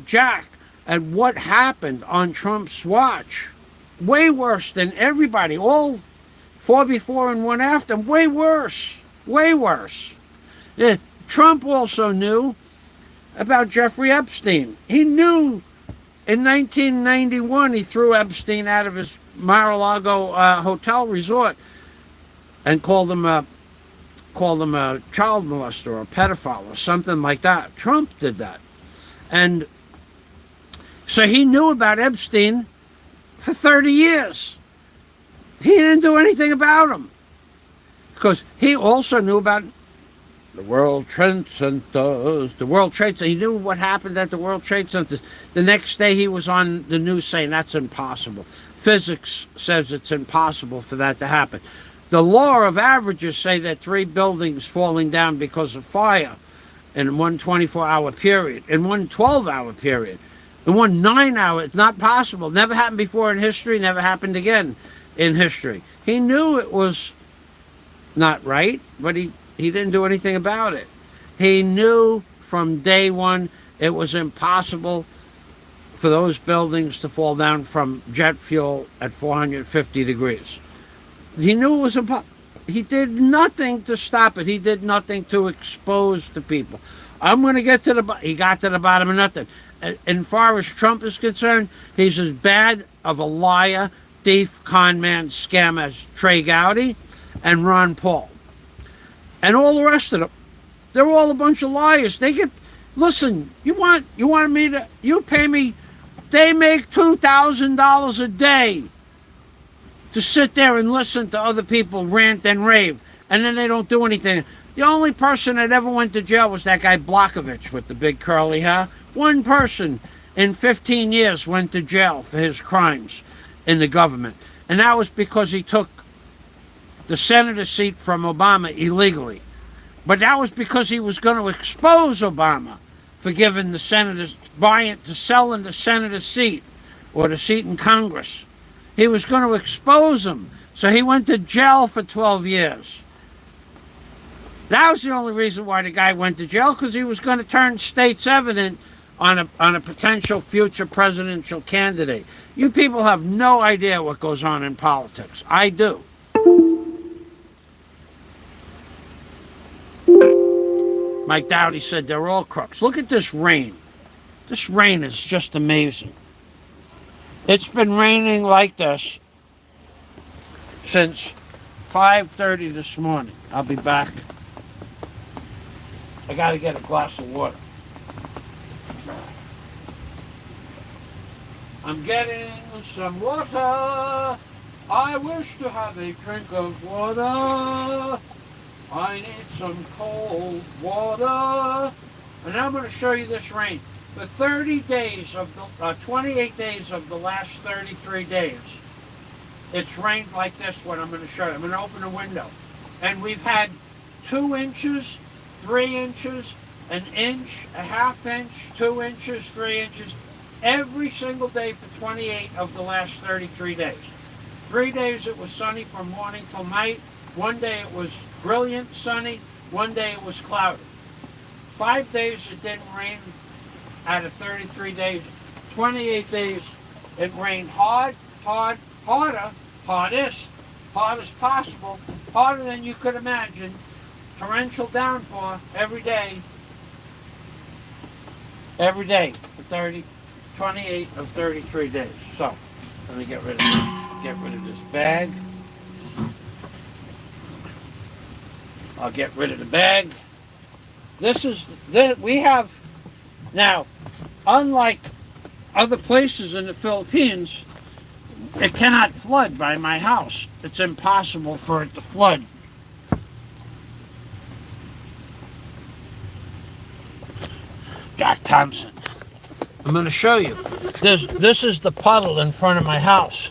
Jack, at what happened on Trump's watch, way worse than everybody, all 4 before and 1 after, way worse. Yeah, Trump also knew about Jeffrey Epstein. He knew in 1991 he threw Epstein out of his Mar-a-Lago hotel resort and called him a child molester or a pedophile or something like that. Trump did that. And so he knew about Epstein for 30 years. He didn't do anything about him. Because he also knew about the World Trade Centers. He knew what happened at the World Trade Centers. The next day he was on the news saying that's impossible. Physics says it's impossible for that to happen. The law of averages say that 3 buildings falling down because of fire in one 24-hour period, in one 12-hour period, in one 9-hour, it's not possible. Never happened before in history, never happened again in history. He knew it was not right, but he didn't do anything about it. He knew from day one it was impossible for those buildings to fall down from jet fuel at 450 degrees. He knew it was impossible. He did nothing to stop it. He did nothing to expose the people. I'm going to get to the bottom. He got to the bottom of nothing. As far as Trump is concerned, he's as bad of a liar thief, con man, scammer Trey Gowdy and Ron Paul. And all the rest of them. They're all a bunch of liars. They get, listen, you want me to, you pay me, they make $2,000 a day to sit there and listen to other people rant and rave, and then they don't do anything. The only person that ever went to jail was that guy Blockovich with the big curly hair. One person in 15 years went to jail for his crimes in the government, and that was because he took the senator seat from Obama illegally. But that was because he was going to expose Obama for giving the senators, selling the senator seat or the seat in Congress. He was going to expose him. So he went to jail for 12 years. That was the only reason why the guy went to jail, because he was going to turn state's evidence on a potential future presidential candidate. You people have no idea what goes on in politics. I do. Mike Dowdy said they're all crooks. Look at this rain. This rain is just amazing. It's been raining like this since 5:30 this morning. I'll be back. I gotta get a glass of water. I'm getting some water. I wish to have a drink of water. I need some cold water. And I'm going to show you this rain. For 30 days of the 28 days of the last 33 days, it's rained like this. What I'm going to show you. I'm going to open the window. And we've had 2 inches, 3 inches, an inch, a half inch, 2 inches, 3 inches, every single day for 28 of the last 33 days. 3 days it was sunny from morning till night. 1 day it was brilliant sunny. 1 day it was cloudy. 5 days it didn't rain out of 33 days. 28 days it rained hard, hardest possible, harder than you could imagine. Torrential downpour every day for 28 of 33 days. So, let me get rid of this bag. I'll get rid of the bag. We have, now, unlike other places in the Philippines, it cannot flood by my house. It's impossible for it to flood. Jack Thompson. I'm going to show you. This is the puddle in front of my house.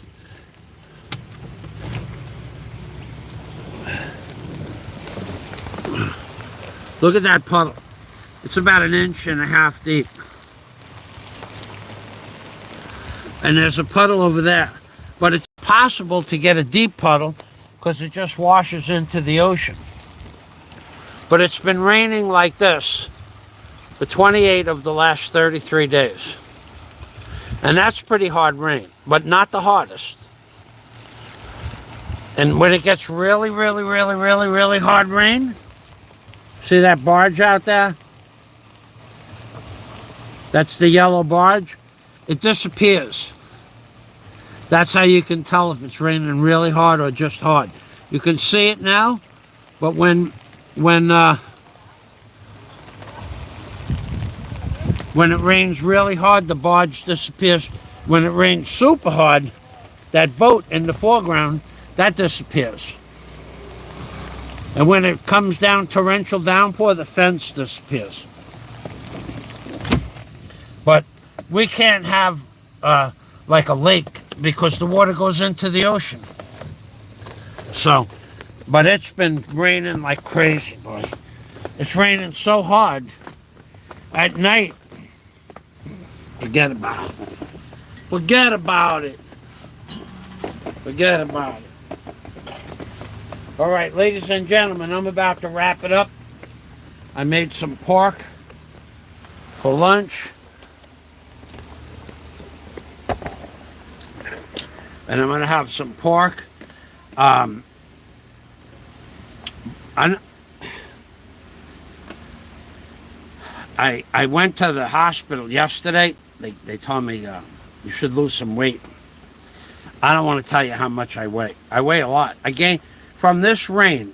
Look at that puddle. It's about 1.5 inches deep. And there's a puddle over there. But it's possible to get a deep puddle because it just washes into the ocean. But it's been raining like this for 28 of the last 33 days. And that's pretty hard rain, but not the hardest. And when it gets really hard rain, see that barge out there? That's the yellow barge. It disappears. That's how you can tell if it's raining really hard or just hard. You can see it now, but when it rains really hard, the barge disappears. When it rains super hard, that boat in the foreground, that disappears. And when it comes down torrential downpour, the fence disappears. But we can't have like a lake because the water goes into the ocean. So, but it's been raining like crazy, boy. It's raining so hard. At night, forget about it. Forget about it. Forget about it. All right, ladies and gentlemen, I'm about to wrap it up. I made some pork for lunch. And I'm going to have some pork. I went to the hospital yesterday. They told me you should lose some weight. I don't want to tell you how much I weigh. I weigh a lot. I gained from this rain,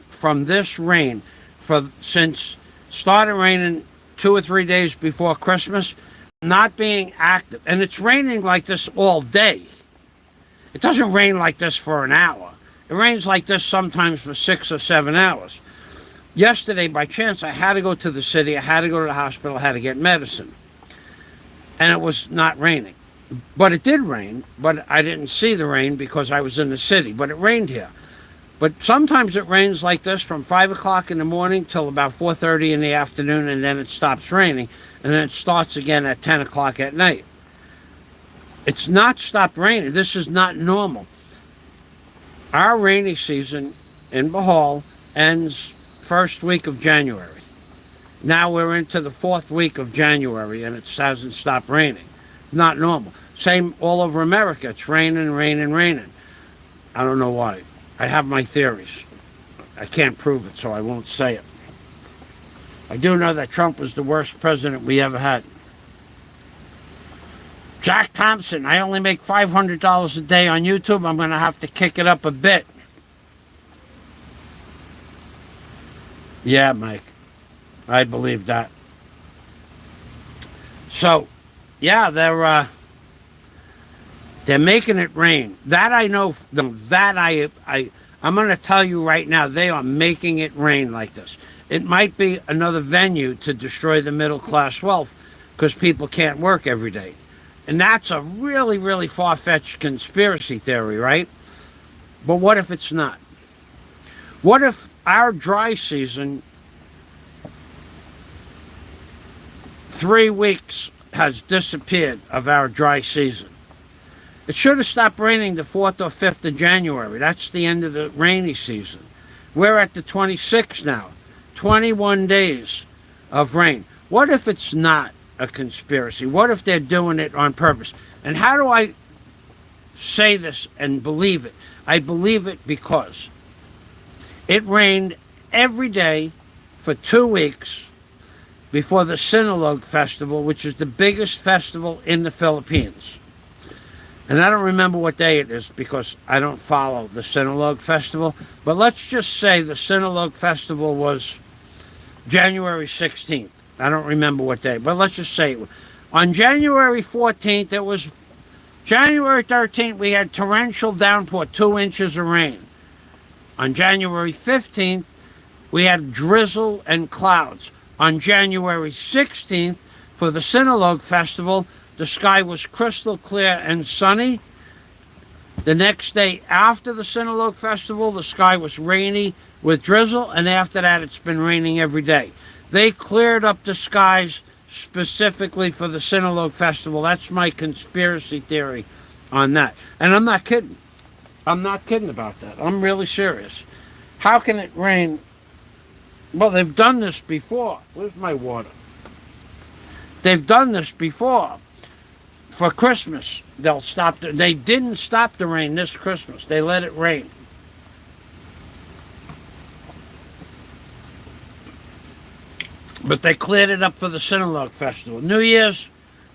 since started raining 2 or 3 days before Christmas, not being active. And it's raining like this all day. It doesn't rain like this for an hour. It rains like this sometimes for 6 or 7 hours. Yesterday, by chance, I had to go to the city. I had to go to the hospital. I had to get medicine. And it was not raining. But it did rain, but I didn't see the rain because I was in the city. But it rained here. But sometimes it rains like this from 5 o'clock in the morning till about 4:30 in the afternoon, and then it stops raining. And then it starts again at 10 o'clock at night. It's not stopped raining. This is not normal. Our rainy season in Bohol ends first week of January. Now we're into the fourth week of January, and it hasn't stopped raining. Not normal. Same all over America. It's raining, raining, raining. I don't know why. I have my theories. I can't prove it, so I won't say it. I do know that Trump was the worst president we ever had. Jack Thompson, I only make $500 a day on YouTube. I'm going to have to kick it up a bit. Yeah, Mike. I believe that. So, yeah, they're making it rain. That I know. That I'm going to tell you right now. They are making it rain like this. It might be another venue to destroy the middle class wealth because people can't work every day. And that's a really, really far-fetched conspiracy theory, right? But what if it's not? What if our dry season, 3 weeks has disappeared of our dry season? It should have stopped raining the 4th or 5th of January. That's the end of the rainy season. We're at the 26th now. 21 days of rain. What if it's not a conspiracy? What if they're doing it on purpose? And how do I say this and believe it? I believe it because it rained every day for 2 weeks before the Sinulog Festival, which is the biggest festival in the Philippines. And I don't remember what day it is because I don't follow the Sinulog Festival. But let's just say the Sinulog Festival was January 16th. I don't remember what day, but let's just say it was. On January 14th, it was January 13th, we had torrential downpour, 2 inches of rain. On January 15th, we had drizzle and clouds. On January 16th, for the Sinulog Festival, the sky was crystal clear and sunny. The next day after the Sinulog Festival, the sky was rainy with drizzle, and after that, it's been raining every day. They cleared up the skies specifically for the Sinulog Festival. That's my conspiracy theory on that. And I'm not kidding. I'm not kidding about that. I'm really serious. How can it rain? Well, they've done this before. Where's my water? They've done this before. For Christmas, they'll stop. They didn't stop the rain this Christmas. They let it rain. But they cleared it up for the Sinulog Festival. New Year's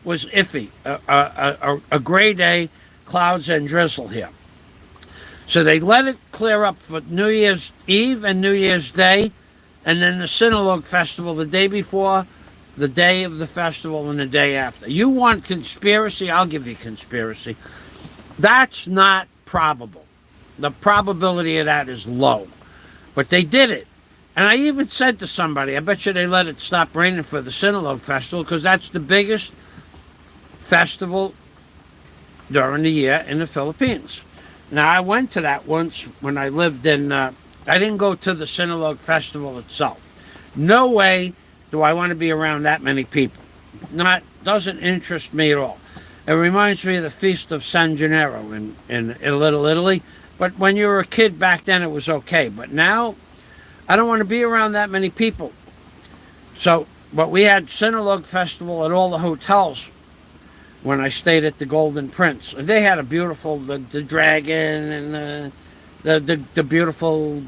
was iffy. A gray day, clouds and drizzle here. So they let it clear up for New Year's Eve and New Year's Day, and then the Sinulog Festival the day before, the day of the festival, and the day after. You want conspiracy? I'll give you conspiracy. That's not probable. The probability of that is low. But they did it. And I even said to somebody, I bet you they let it stop raining for the Sinulog Festival because that's the biggest festival during the year in the Philippines. Now, I went to that once when I lived in, I didn't go to the Sinulog Festival itself. No way do I want to be around that many people. Doesn't interest me at all. It reminds me of the Feast of San Gennaro in Little Italy. But when you were a kid back then, it was okay. But now, I don't want to be around that many people. So, but we had Sinulog Festival at all the hotels when I stayed at the Golden Prince. And they had a beautiful, the dragon and the beautiful,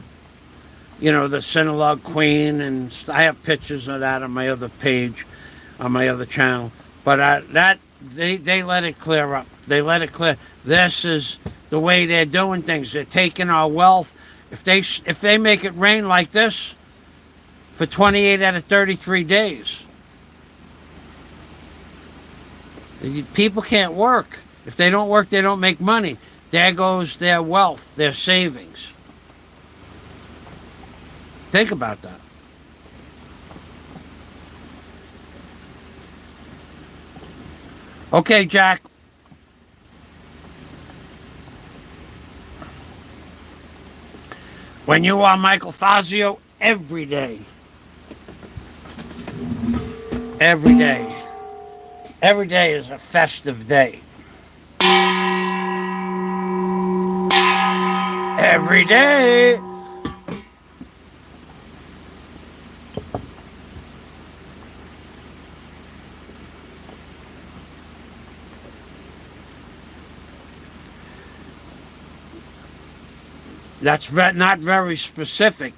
you know, the Sinulog Queen. And I have pictures of that on my other page, on my other channel. But they let it clear up. They let it clear. This is the way they're doing things. They're taking our wealth. If they make it rain like this for 28 out of 33 days, people can't work. If they don't work, they don't make money. There goes their wealth, their savings. Think about that. Okay, Jack. When you are Michael Fazio, every day. Every day. Every day is a festive day. Every day. That's not very specific.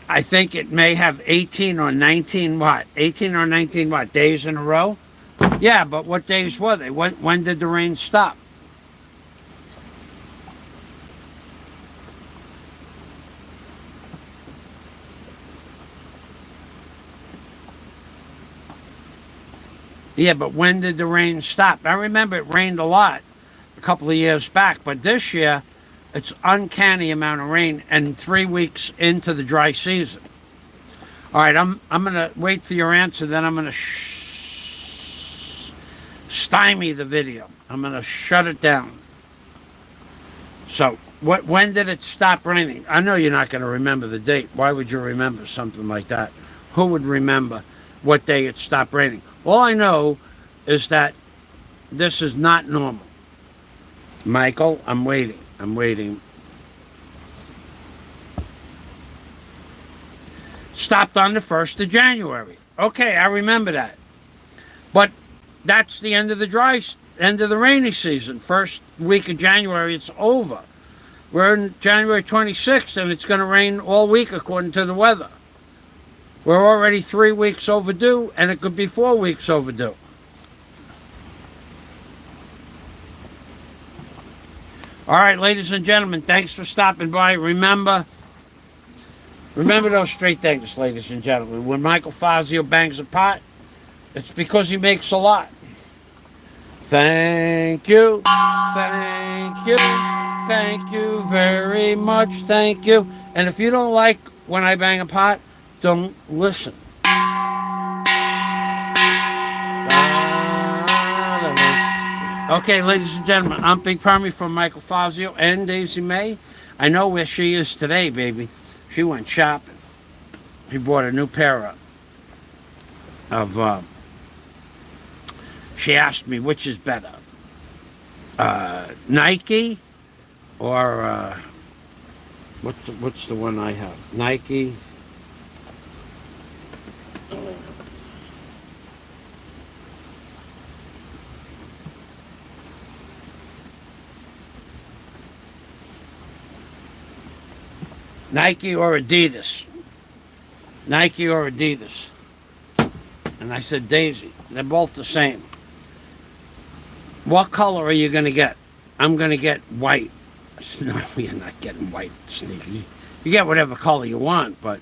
I think it may have 18 or 19 what? 18 or 19 what? Days in a row? Yeah, but what days were they? When did the rain stop? Yeah, but when did the rain stop? I remember it rained a lot a couple of years back, but this year it's uncanny amount of rain and 3 weeks into the dry season. All right, I'm gonna wait for your answer. Then I'm gonna stymie the video. I'm gonna shut it down. So, when did it stop raining? I know you're not gonna remember the date. Why would you remember something like that? Who would remember what day it stopped raining? All I know is that this is not normal. Michael, I'm waiting. I'm waiting. Stopped on the 1st of January. Okay, I remember that. But that's the end of the rainy season. First week of January, it's over. We're in January 26th, and it's going to rain all week according to the weather. We're already 3 weeks overdue, and it could be 4 weeks overdue. All right, ladies and gentlemen, thanks for stopping by. Remember those three things, ladies and gentlemen. When Michael Fazio bangs a pot, it's because he makes a lot. Thank you, thank you, thank you very much, thank you. And if you don't like when I bang a pot, don't listen. Okay, ladies and gentlemen, I'm Big Permy from Michael Fazio and Daisy May. I know where she is today, baby. She went shopping. She bought a new pair of she asked me which is better, Nike or what's the one I have? Nike. Nike or Adidas. Nike or Adidas. And I said, Daisy, they're both the same. What color are you going to get? I'm going to get white. I said, no, you're not getting white sneakers. You get whatever color you want, but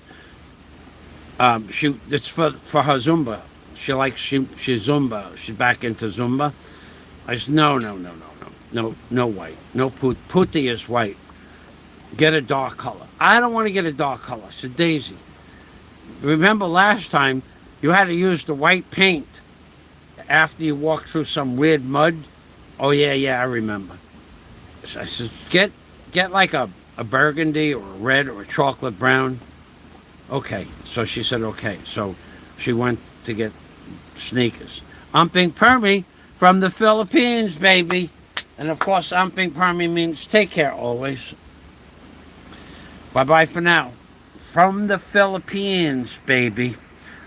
it's for her Zumba. She Zumba. She's back into Zumba. I said, no white. No putti is white. Get a dark color. I don't want to get a dark color. I said, Daisy, remember last time you had to use the white paint after you walked through some weird mud? Oh, yeah, I remember. So I said, get like a burgundy or a red or a chocolate brown. Okay, so she said, okay. So she went to get sneakers. Umping Permy from the Philippines, baby. And of course, Umping Permy means take care always. Bye-bye for now. From the Philippines, baby.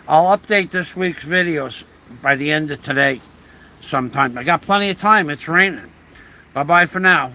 I'll update this week's videos by the end of today sometime. I got plenty of time. It's raining. Bye-bye for now.